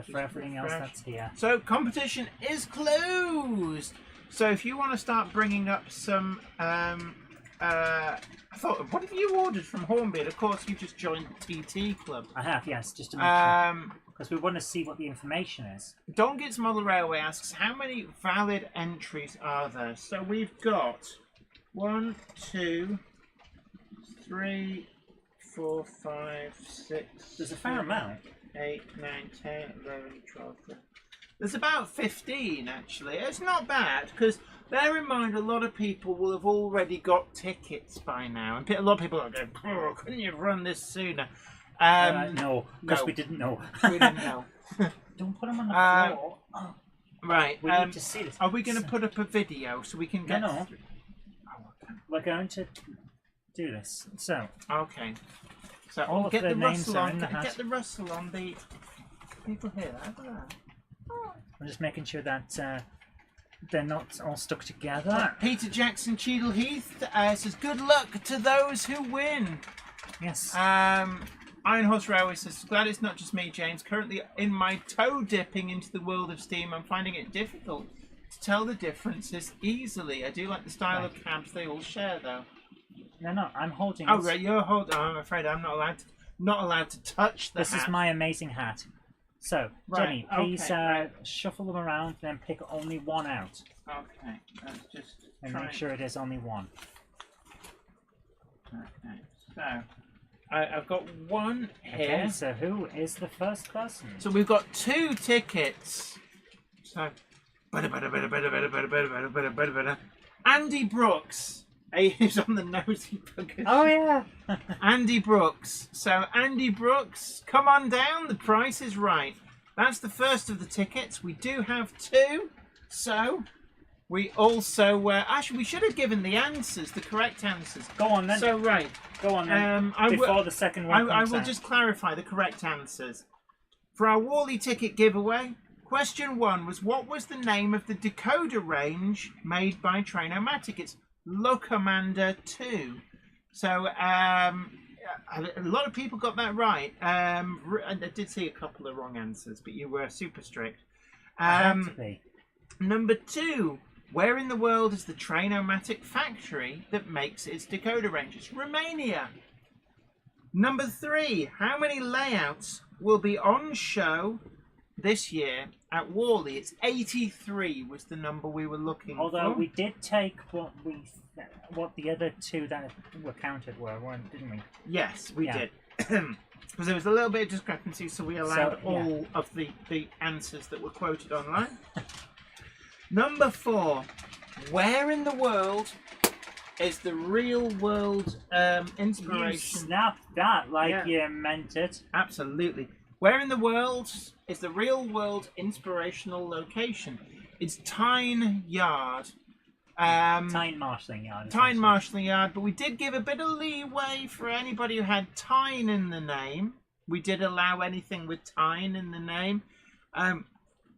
for everything else that's here. So competition is closed. So if you want to start bringing up some, I thought, what have you ordered from Hornbeard? Of course, you just joined the TT Club. I have, yes, just to make sure. Because we want to see what the information is. Dongit's Model Railway asks, how many valid entries are there? So we've got 1, 2, 3, 4, 5, 6. There's a fair amount. 8, 9, 10, 11, 12. 13. There's about 15 actually. It's not bad because bear in mind a lot of people will have already got tickets by now, and a lot of people are going, oh, couldn't you have run this sooner? No, because we didn't know. We didn't know. Don't put them on the floor. Right. We need to see this. Are we going to put up a video so we can get? No. We're going to do this. So. Okay. So all get the rustle on. Get the rustle on the people here. I'm just making sure that they're not all stuck together. Peter Jackson Cheadle Heath says, "Good luck to those who win." Yes. Iron Horse Railway says, "Glad it's not just me, James. Currently in my toe dipping into the world of steam, I'm finding it difficult to tell the differences easily. I do like the style of cabs they all share, though." No, I'm holding. Oh, right, you're holding. Oh, I'm afraid I'm not allowed to touch the hat. This is my amazing hat. So, Jenny, please shuffle them around, then pick only one out. Okay, let's just and make sure it is only one. Okay, so I've got one here. Okay, so who is the first person? So we've got 2 tickets. So, Andy Brooks. He's on the nosy buggers. Oh yeah. Andy Brooks. So Andy Brooks, come on down. The price is right. That's the first of the tickets. We do have 2. So we also actually we should have given the answers, the correct answers. Go on then. So right. Go on then. Before the second one I comes will out. just clarify the correct answers for our Warley ticket giveaway. Question 1 was, what was the name of the decoder range made by Train-O-Matic? It's Locomander 2. So a lot of people got that right. I did see a couple of wrong answers, but you were super strict. I had to be. Number 2, where in the world is the Train-O-Matic factory that makes its decoder ranges? Romania. Number 3, how many layouts will be on show this year at Warley? It's 83 was the number we were looking for. Although we did take what the other 2 that were counted weren't, didn't we? Yes, we did. Because there was a little bit of discrepancy, so we allowed all of the answers that were quoted online. Number 4, where in the world is the real world You inspiration. snapped that like Yeah. you meant it. Absolutely. Where in the world is the real world inspirational location? It's Tyne Yard. Tyne Marshalling Yard. Tyne Marshalling Yard, but we did give a bit of leeway for anybody who had Tyne in the name. We did allow anything with Tyne in the name.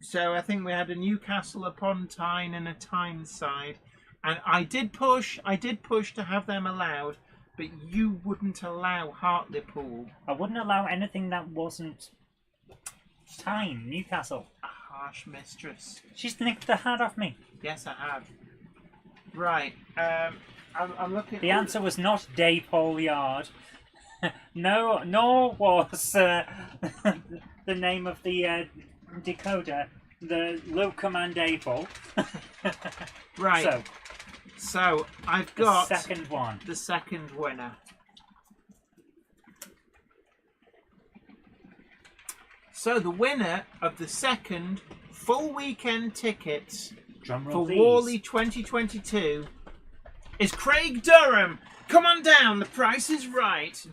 So I think we had a Newcastle upon Tyne and a Tyneside. And I did push to have them allowed, but you wouldn't allow Hartlepool. I wouldn't allow anything that wasn't Tyne, Newcastle. A harsh mistress. She's nicked the hat off me. Yes, I have. Right. I'm looking. The answer was not Daypole Yard. No, nor was the name of the decoder the low command Daypole. Right. So I've The got second one. the second winner. So the winner of the second full weekend tickets Drum for roll, please. Warley 2022 is Craig Durham. Come on down, the price is right.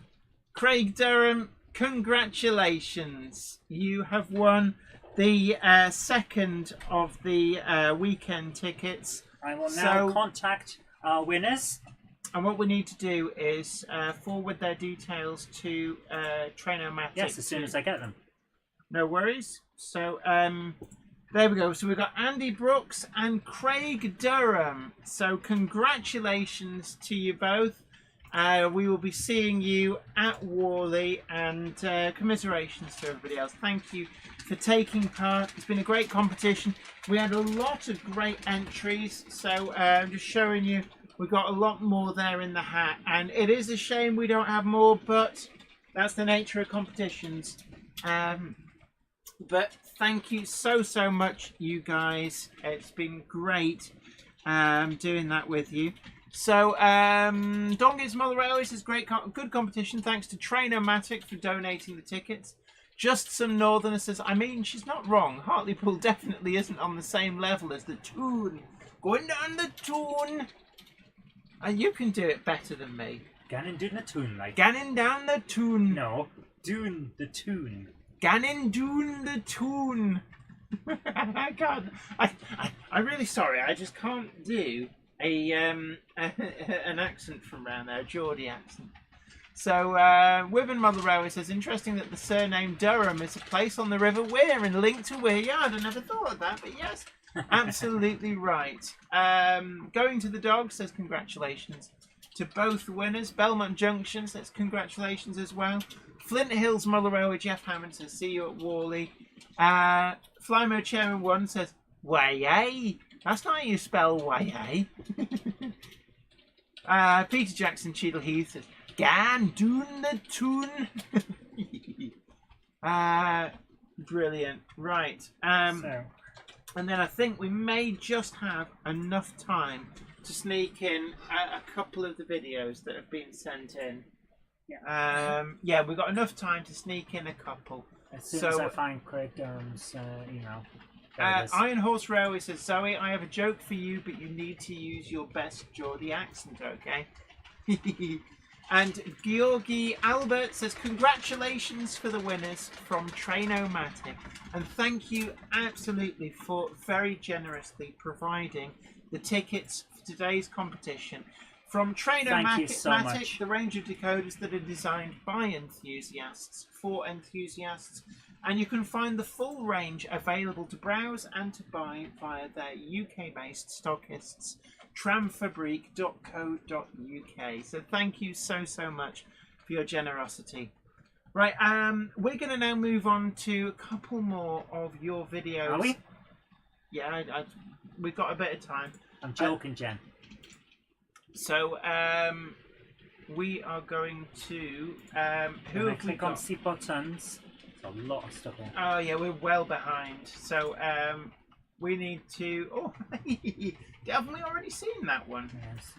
Craig Durham, congratulations. You have won the second of the weekend tickets. I will now contact our winners. And what we need to do is forward their details to Train-O-Matic. Yes, as soon as I get them. No worries. So there we go. So we've got Andy Brooks and Craig Durham. So congratulations to you both. We will be seeing you at Warley, and commiserations to everybody else. Thank you for taking part. It's been a great competition. We had a lot of great entries, so I'm just showing you we've got a lot more there in the hat, and it is a shame we don't have more, but that's the nature of competitions. But thank you so much, you guys. It's been great doing that with you. So, Dongi's Model Railways is good competition. Thanks to Train-O-Matic for donating the tickets. Just some Northerners says, I mean, she's not wrong. Hartlepool definitely isn't on the same level as the Toon. Going down the Toon. And you can do it better than me. Gannon doing the tune, like. Gannon down the Toon. No, doing the tune. Gannon doing the Toon. I can't. I'm really sorry. I just can't do an accent from around there, a Geordie accent. So, Wiven Model Railway says, interesting that the surname Durham is a place on the River Wear and linked to Weir Yard. I never thought of that, but yes, absolutely right. Going to the Dog says, congratulations to both winners. Belmont Junction says, congratulations as well. Flint Hills Model Railway, Jeff Hammond says, see you at Warley. Flymo Chairman 1 says, way. That's not how you spell way. Peter Jackson Cheadle Heath says, Gan doon the tune. Brilliant. Right. And then I think we may just have enough time to sneak in a couple of the videos that have been sent in. Yeah, we've got enough time to sneak in a couple. As soon as I find Craig Durham's email. Iron Horse Railway says, Zoe, I have a joke for you, but you need to use your best Geordie accent, okay? And Georgi Albert says, congratulations for the winners from Train-O-Matic. And thank you absolutely for very generously providing the tickets for today's competition. From Train-O-Matic, the range of decoders that are designed by enthusiasts, for enthusiasts. And you can find the full range available to browse and to buy via their UK-based stockists, tramfabrique.co.uk. So thank you so much for your generosity. Right, we're going to now move on to a couple more of your videos. Are we? Yeah, we've got a bit of time. I'm joking, Jen. So, we are going to... who have we click on got? C buttons. There's a lot of stuff in. Oh, yeah, we're well behind. So, we need to... Oh, haven't we already seen that one? Yes.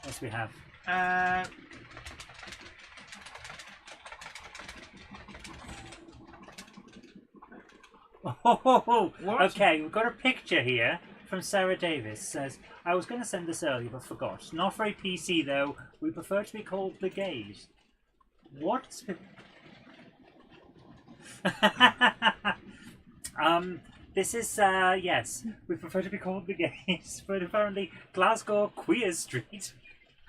Yes, we have. What? Okay, we've got a picture here from Sarah Davis says, I was going to send this earlier but forgot. Not very PC though. We prefer to be called the gays. What? This is, yes, we prefer to be called the gays, but apparently Glasgow Queer Street.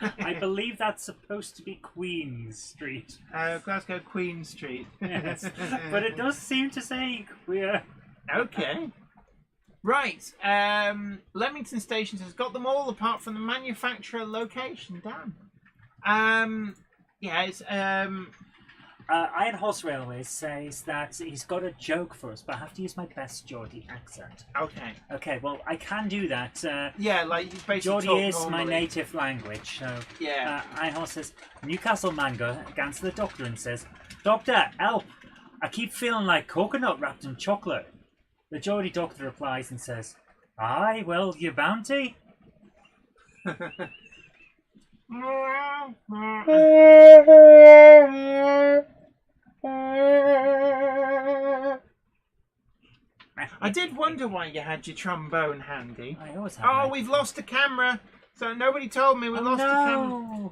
I believe that's supposed to be Queen Street. Glasgow Queen Street. Yes, but it does seem to say queer. Okay. Right, Leamington Station has got them all apart from the manufacturer location. Damn. Yeah, it's Iron Horse Railways says that he's got a joke for us, but I have to use my best Geordie accent. okay. Okay, well, I can do that. Yeah, like you basically Geordie talk is normally. my native language. So, Yeah. Iron Horse says, Newcastle Mango gans to the doctor and says, Doctor, help! I keep feeling like coconut wrapped in chocolate. The Geordie doctor replies and says, aye, well, your bounty. I did wonder why you had your trombone handy. I always have Oh, my- we've lost the camera. So nobody told me we lost the camera.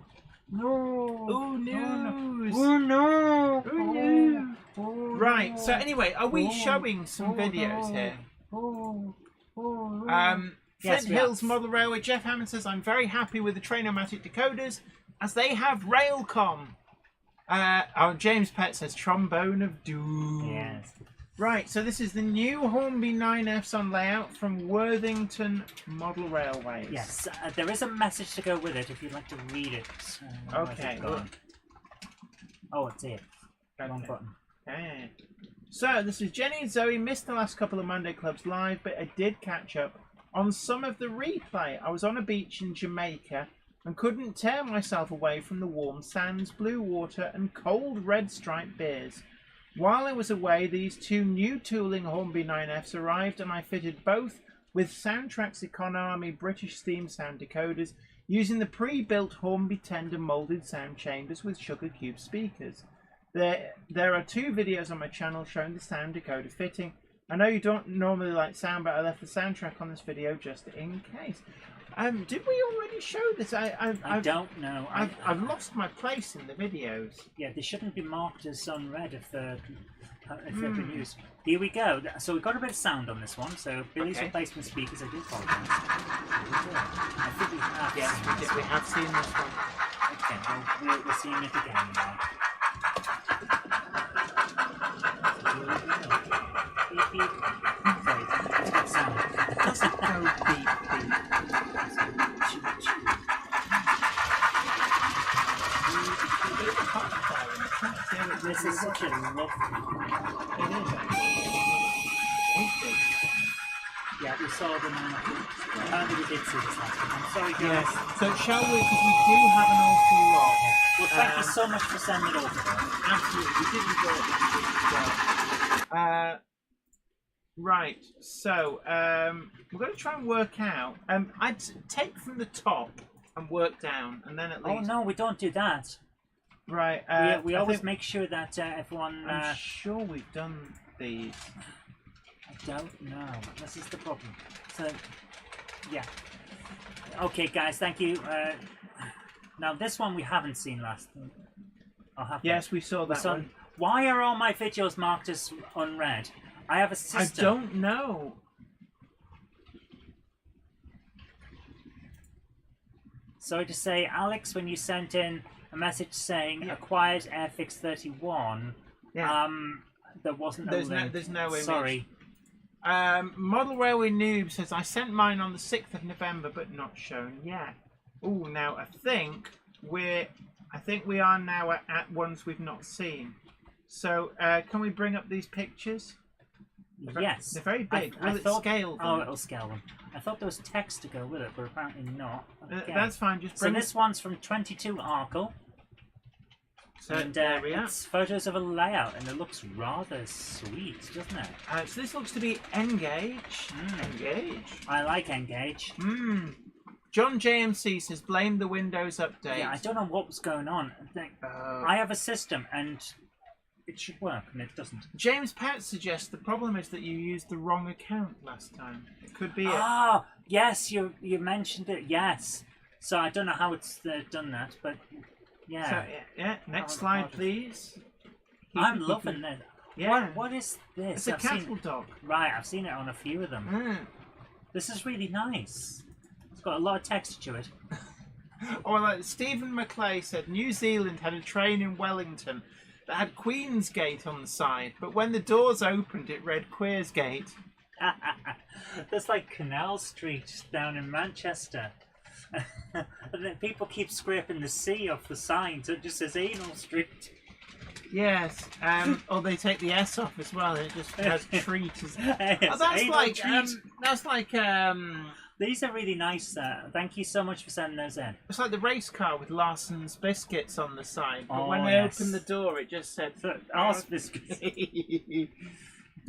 No! Oh, news. Oh no! Oh, no. Oh, Right, so no. anyway, are we Oh, showing some videos no. here? Oh, no. Flint Yes, we Hills are. Model Railway, Jeff Hammond says, I'm very happy with the Train-O-Matic decoders as they have Railcom. James Pett says, Trombone of Doom. Yes. Right, so this is the new Hornby 9Fs on layout from Worthington Model Railways. Yes, there is a message to go with it if you'd like to read it. Where's Okay, it gone? Oh, it's it. Wrong Okay. button. Okay. So, this is Jenny and Zoe. Missed the last couple of Monday Clubs live, but I did catch up on some of the replay. I was on a beach in Jamaica and couldn't tear myself away from the warm sands, blue water and cold red striped beers. While I was away, these two new tooling Hornby 9Fs arrived and I fitted both with Soundtrack's Economy British Steam Sound decoders using the pre-built Hornby Tender moulded sound chambers with Sugar Cube speakers. There are 2 videos on my channel showing the sound decoder fitting. I know you don't normally like sound, but I left the soundtrack on this video just in case. Did we already show this? I don't know. I've lost my place in the videos. Yeah, they shouldn't be marked as unread if they've been used. Here we go. So we've got a bit of sound on this one. So Billy's Okay. replacement speakers, I do apologise. I think we have. Yes, seen this we one. have seen this one. Okay, we're seeing it again now. Beep, beep. Sorry, it's a good sound. Doesn't go beep beep. This is such a lovely. It is actually. Yeah, we saw them on apparently we did see this last time. I'm sorry, guys. Yes. So shall we? Because we do have an awful lot. Well, thank you so much for sending it over. Absolutely, we did enjoy it. Right. So we're going to try and work out. I'd take from the top and work down, and then at Oh least. no, we don't do that. Right. We I always think- make sure that everyone. I'm sure we've done these. I don't know. This is the problem. So, yeah. Okay, guys, thank you. Now, this one we haven't seen last. Yes, we saw that one. Why are all my videos marked as unread? I have a system. I don't know. Sorry to say, Alex, when you sent in a message saying acquired Airfix 31, Yeah. there wasn't There's a link. there's no image. Sorry. Model Railway Noob says I sent mine on the 6th of November, but not shown yet. Oh, now I think we are now at ones we've not seen. So can we bring up these pictures? Yes. They're very big. I Will it thought- scale them? Oh, it'll scale them. I thought there was text to go with it, but apparently not. Okay. That's fine. Just So bring this one's from 22 Arkle. So And there we are. it's photos of a layout, and it looks rather sweet, doesn't it? So this looks to be Engage. Engage. I like Engage. John JMC says blame the Windows update. Yeah, I don't know what was going on. I have a system, and it should work, and it doesn't. James Pat suggests the problem is that you used the wrong account last time. It could be it. Ah, Yes, you mentioned it. Yes. So I don't know how it's done that, but yeah. So, yeah. Next slide, please. I'm loving it. Yeah. What is this? It's a cattle dog. Right, I've seen it on a few of them. Mm. This is really nice. It's got a lot of texture to it. Or like Stephen McClay said, New Zealand had a train in Wellington that had Queen's Gate on the side, but when the doors opened, it read Queers Gate. That's like Canal Street down in Manchester. And then people keep scraping the C off the sign, so it just says Anal Street. Yes, or they take the S off as well. And it just has treat. Yes, That's like These are really nice. Thank you so much for sending those in. it's like the race car with Larson's biscuits on the side. But Oh, when they yes. opened the door, it just said Arse biscuits.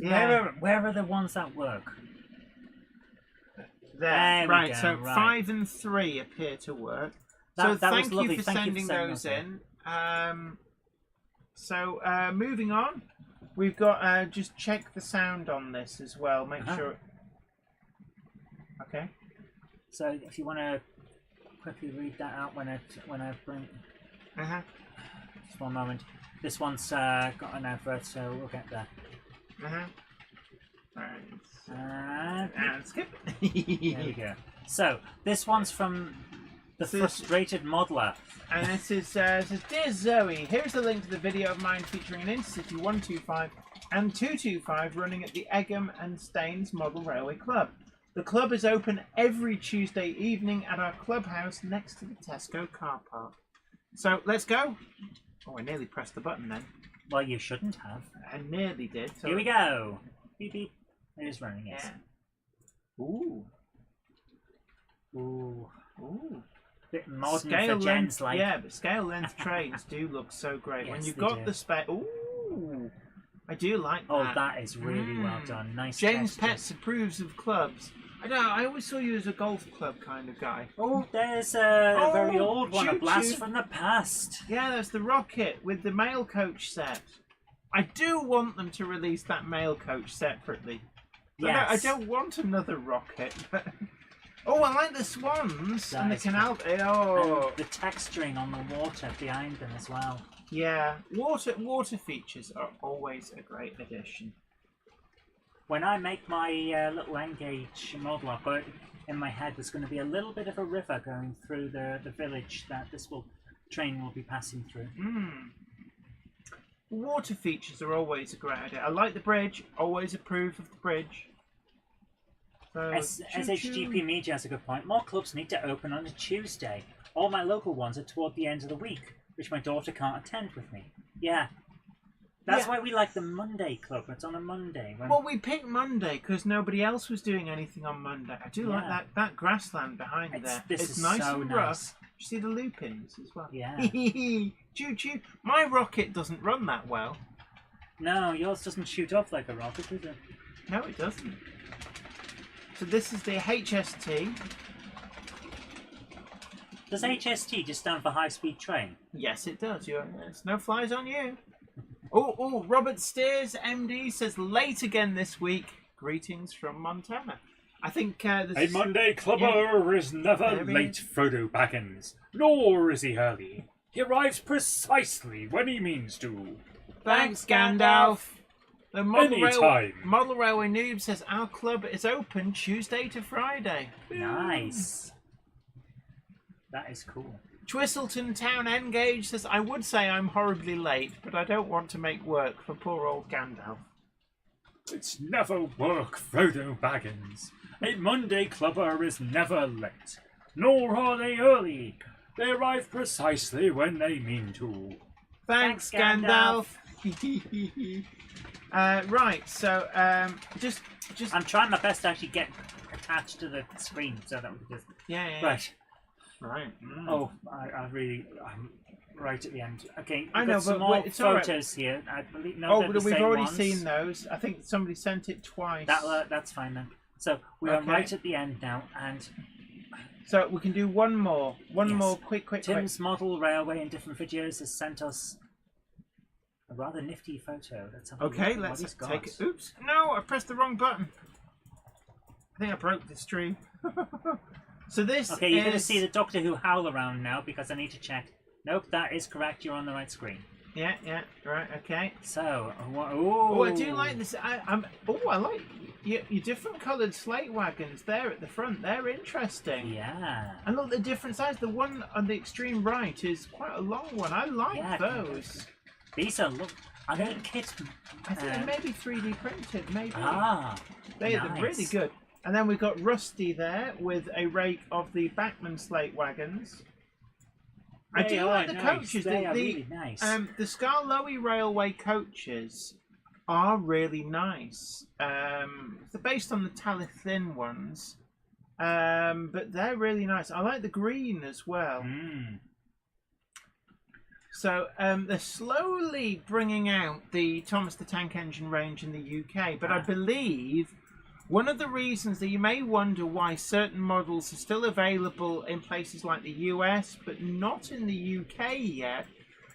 Yeah. Where are the ones that work? There. we Right. go, So right. 5 and 3 appear to work. That was Thank lovely. you for Thank you sending for sending those those in. So moving on, we've got just check the sound on this as well. Make sure. Okay. So if you want to quickly read that out when I bring. Just one moment. This one's got an advert, so we'll get there. Alright. And skip. There we go. So this one's from the Frustrated Modeler. And this says, Dear Zoe, here's a link to the video of mine featuring an Intercity 125 and 225 running at the Egham and Staines Model Railway Club. The club is open every Tuesday evening at our clubhouse next to the Tesco car park. So let's go. Oh, I nearly pressed the button then. Well, you shouldn't have. I nearly did. So Here we go. Beep beep. It is running, yes. Yeah. Ooh. Ooh. Ooh. Bit modern Scale for Jen's length, like. yeah, but scale length trains do look so great. Yes, when you've they got do. the spec. Ooh. I do like that. Oh, that is really well done. Nice. James texture. Petts approves of clubs. I don't know, I always saw you as a golf club kind of guy. Oh, there's a very old one, a choo-choo. blast from the past. Yeah, that's the Rocket with the mail coach set. I do want them to release that mail coach separately. Yes. I don't want another Rocket. But... Oh, I like the swans That and the is canal. Oh, And the texturing on the water behind them as well. yeah. Water features are always a great addition. When I make my little N-gauge model, I've got it in my head there's going to be a little bit of a river going through the village that train will be passing through. Water features are always a great idea. I like the bridge. Always approve of the bridge. So, SHGP Media has a good point. More clubs need to open on a Tuesday. All my local ones are toward the end of the week, which my daughter can't attend with me. Yeah. That's why we like the Monday club. It's on a Monday. Well, we picked Monday because nobody else was doing anything on Monday. I do like that grassland behind there. This it's is nice so and nice. rough. You see the lupins as well. Yeah. Choo choo. My rocket doesn't run that well. No, yours doesn't shoot off like a rocket, does it? No, it doesn't. So this is the HST. Does HST just stand for high speed train? Yes, it does. It's no flies on you. Oh, Robert Steers, MD, says late again this week. Greetings from Montana. I think this A Monday clubber is never There he late, is. Frodo Baggins, nor is he early. He arrives precisely when he means to. Thanks, Gandalf. The Anytime. Model Railway Noob says our club is open Tuesday to Friday. Nice. That is cool. Twistleton Town Engage says, I would say I'm horribly late, but I don't want to make work for poor old Gandalf. It's never work, Frodo Baggins. A Monday clubber is never late, nor are they early. They arrive precisely when they mean to. Thanks, Thanks, Gandalf. Right, so just I'm trying my best to actually get attached to the screen so that we can just. yeah. Right. Right. Oh, I'm right at the end. Okay, I we've know, got some but more it's all right. photos here. I believe Oh, they're but the we've same already ones. seen those. I think somebody sent it twice. That's fine then. So we are Okay. right at the end now, and So we can do one more. One Yes. more, quick. Tim's Model Railway in different videos has sent us a rather nifty photo. Let's have a Okay, look at what let's he's got. take it. Oops, no, I pressed the wrong button. I think I broke the stream. So this Okay, you're is... going to see the Doctor Who howl around now because I need to check. Nope, that is correct. You're on the right screen. Yeah, right, okay. So, Oh, I do like this. I like your different coloured slate wagons there at the front. They're interesting. Yeah. And look, the different size. The one on the extreme right is quite a long one. I like those. These are are they kit? I think they may be 3D printed. Maybe. They're nice. really good. And then we've got Rusty there with a rake of the Bachmann slate wagons. I do like the coaches. They are really nice. The Skarloey Railway coaches are really nice. They're based on the Talyllyn ones, but they're really nice. I like the green as well. So they're slowly bringing out the Thomas the Tank Engine range in the UK, but I believe one of the reasons that you may wonder why certain models are still available in places like the US but not in the UK yet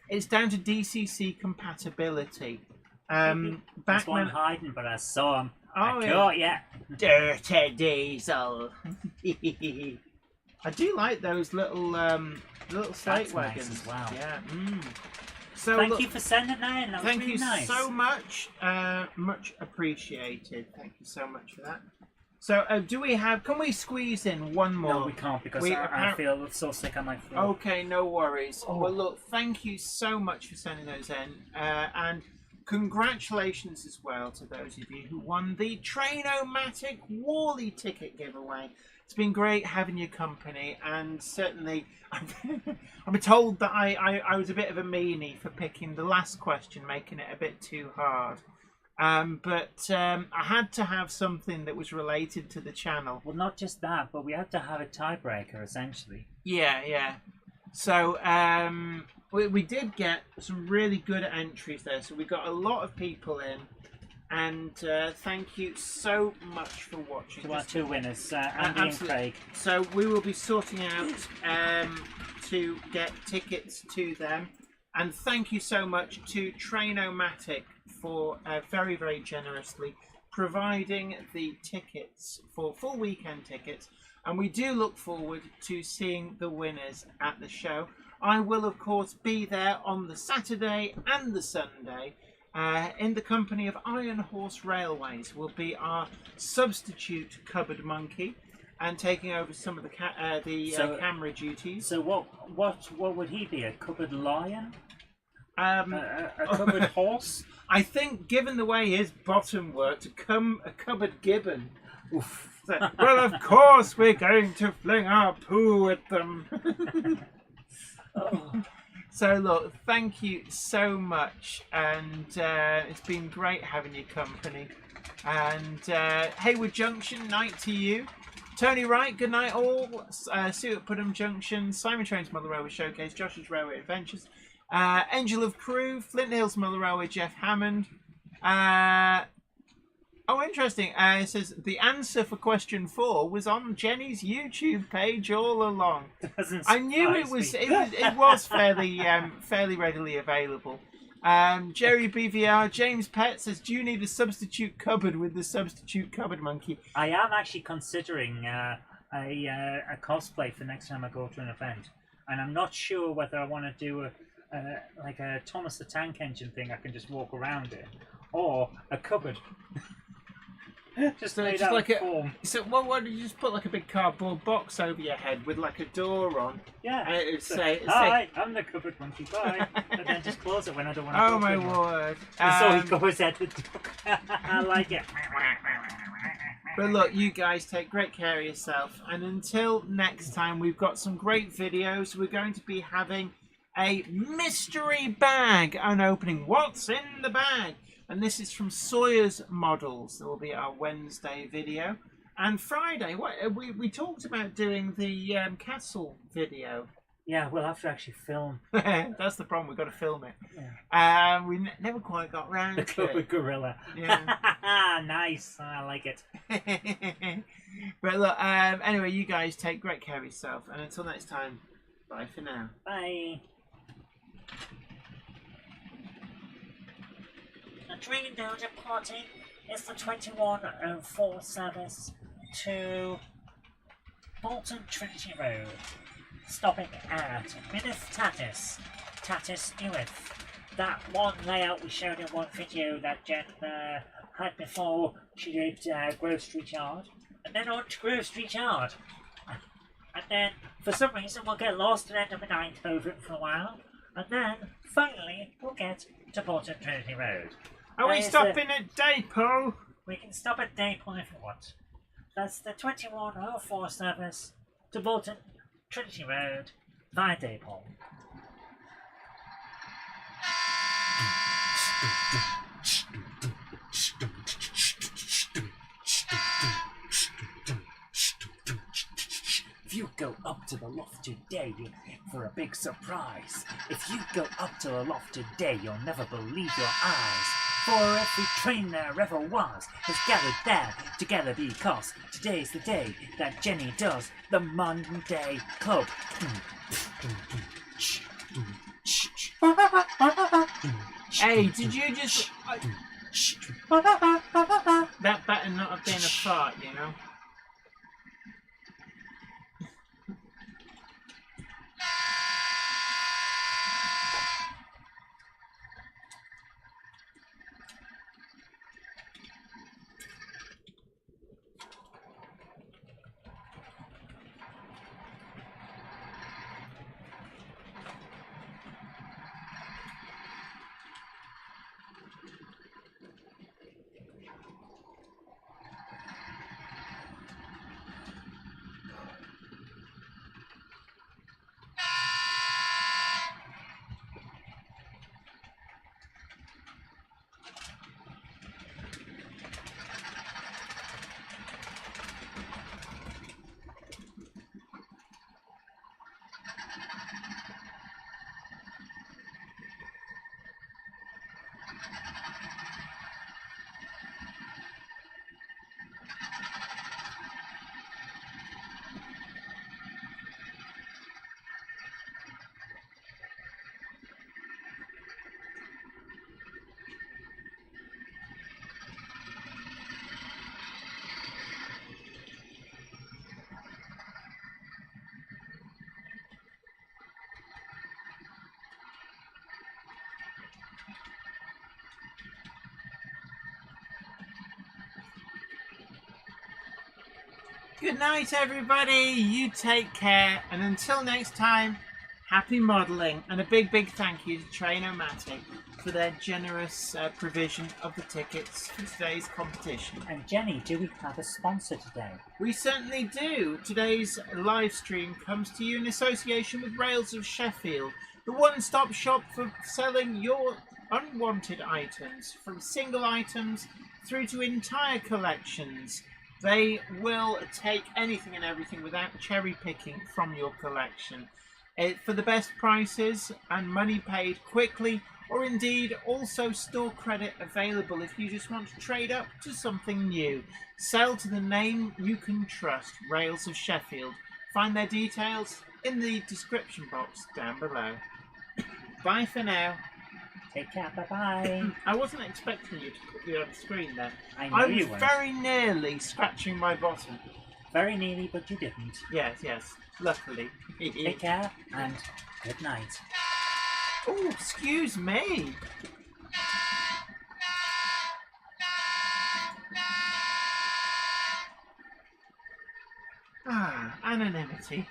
is down to DCC compatibility. There's one hiding, but I saw him. Oh, I caught ya. Dirty Diesel. I do like those little slate wagons nice as well. Yeah. So thank you for sending that in. That was thank really you nice. so much. Much appreciated. Thank you so much for that. So, can we squeeze in one more? No, we can't because I feel so sick on my throat. Okay, no worries. Well, look, thank you so much for sending those in. And congratulations as well to those of you who won the Train-O-Matic Warley ticket giveaway. It's been great having your company, and certainly I'm told that I was a bit of a meanie for picking the last question, making it a bit too hard. But I had to have something that was related to the channel. Well, not just that, but we had to have a tiebreaker, essentially. Yeah. So we did get some really good entries there. So we got a lot of people in. And thank you so much for watching. To our two winners, Andy and Craig. So we will be sorting out to get tickets to them. And thank you so much to Train-O-Matic for very, very generously providing the tickets for full weekend tickets. And we do look forward to seeing the winners at the show. I will, of course, be there on the Saturday and the Sunday. In the company of Iron Horse Railways will be our substitute cupboard monkey and taking over some of the camera duties. So what would he be? A cupboard lion? A cupboard horse? I think, given the way his bottom worked, a cupboard gibbon. Oof. So, well, of course we're going to fling our poo at them. So look, thank you so much, and it's been great having your company. And Hayward Junction, night to you. Tony Wright, good night all. Sue at Putnam Junction, Simon Train's Model Railway Showcase, Josh's Railway Adventures, Angel of Crew, Flint Hills Model Railway, Jeff Hammond. Oh, interesting. It says the answer for question 4 was on Jenny's YouTube page all along. I knew it was fairly readily available. Jerry BVR, James Pett says, do you need a substitute cupboard with the substitute cupboard monkey? I am actually considering a cosplay for next time I go to an event, and I'm not sure whether I want to do like a Thomas the Tank Engine thing. I can just walk around it, or a cupboard. Just like a form. So what did you just put like a big cardboard box over your head with like a door on? Yeah. And it would say, "Hi, I'm the cupboard monkey. Bye." And then just close it when I don't want to. Oh my word! So he goes at the door. I like it. But look, you guys take great care of yourself, and until next time, we've got some great videos. We're going to be having a mystery bag unopening. What's in the bag? And this is from Sawyer's Models. That will be our Wednesday video. And Friday, we talked about doing the castle video. Yeah, we'll have to actually film. That's the problem. We've got to film it. Yeah. We never quite got round the to it. gorilla. Yeah. Nice. I like it. But look, anyway, you guys take great care of yourself. And until next time, bye for now. Bye. The Dream Builder party is the 21:04 service. to Bolton Trinity Road, stopping at Minith Tatis, Tatis Newith. That one layout we showed in one video that Jen had before she did Grove Street Yard, and then on to Grove Street Yard. And then, for some reason, we'll get lost and end up in Eindhoven for a while, and then, finally, we'll get to Bolton Trinity Road. Are we stopping at Depot? We can stop at Dapol if you want. That's the 2104 service to Bolton Trinity Road via Dapol. If you go up to the loft today, you're in for a big surprise. If you go up to the loft today, you'll never believe your eyes. For every train there ever was has gathered there together because today's the day that Jenny does the Monday Club. Hey, did you just... That better not have been a fart, you know? Good night, everybody. You take care. And until next time, happy modelling. And a big, big thank you to Train-O-Matic for their generous provision of the tickets for today's competition. And Jenny, do we have a sponsor today? We certainly do. Today's live stream comes to you in association with Rails of Sheffield, the one-stop shop for selling your unwanted items, from single items through to entire collections. They will take anything and everything without cherry picking from your collection. For the best prices and money paid quickly, or indeed also store credit available if you just want to trade up to something new. Sell to the name you can trust, Rails of Sheffield. Find their details in the description box down below. Bye for now. Take care, bye-bye. I wasn't expecting you to put you on the screen there. I was very nearly scratching my bottom. Very nearly, but you didn't. Yes, luckily. Take care, and good night. Oh, excuse me. Anonymity.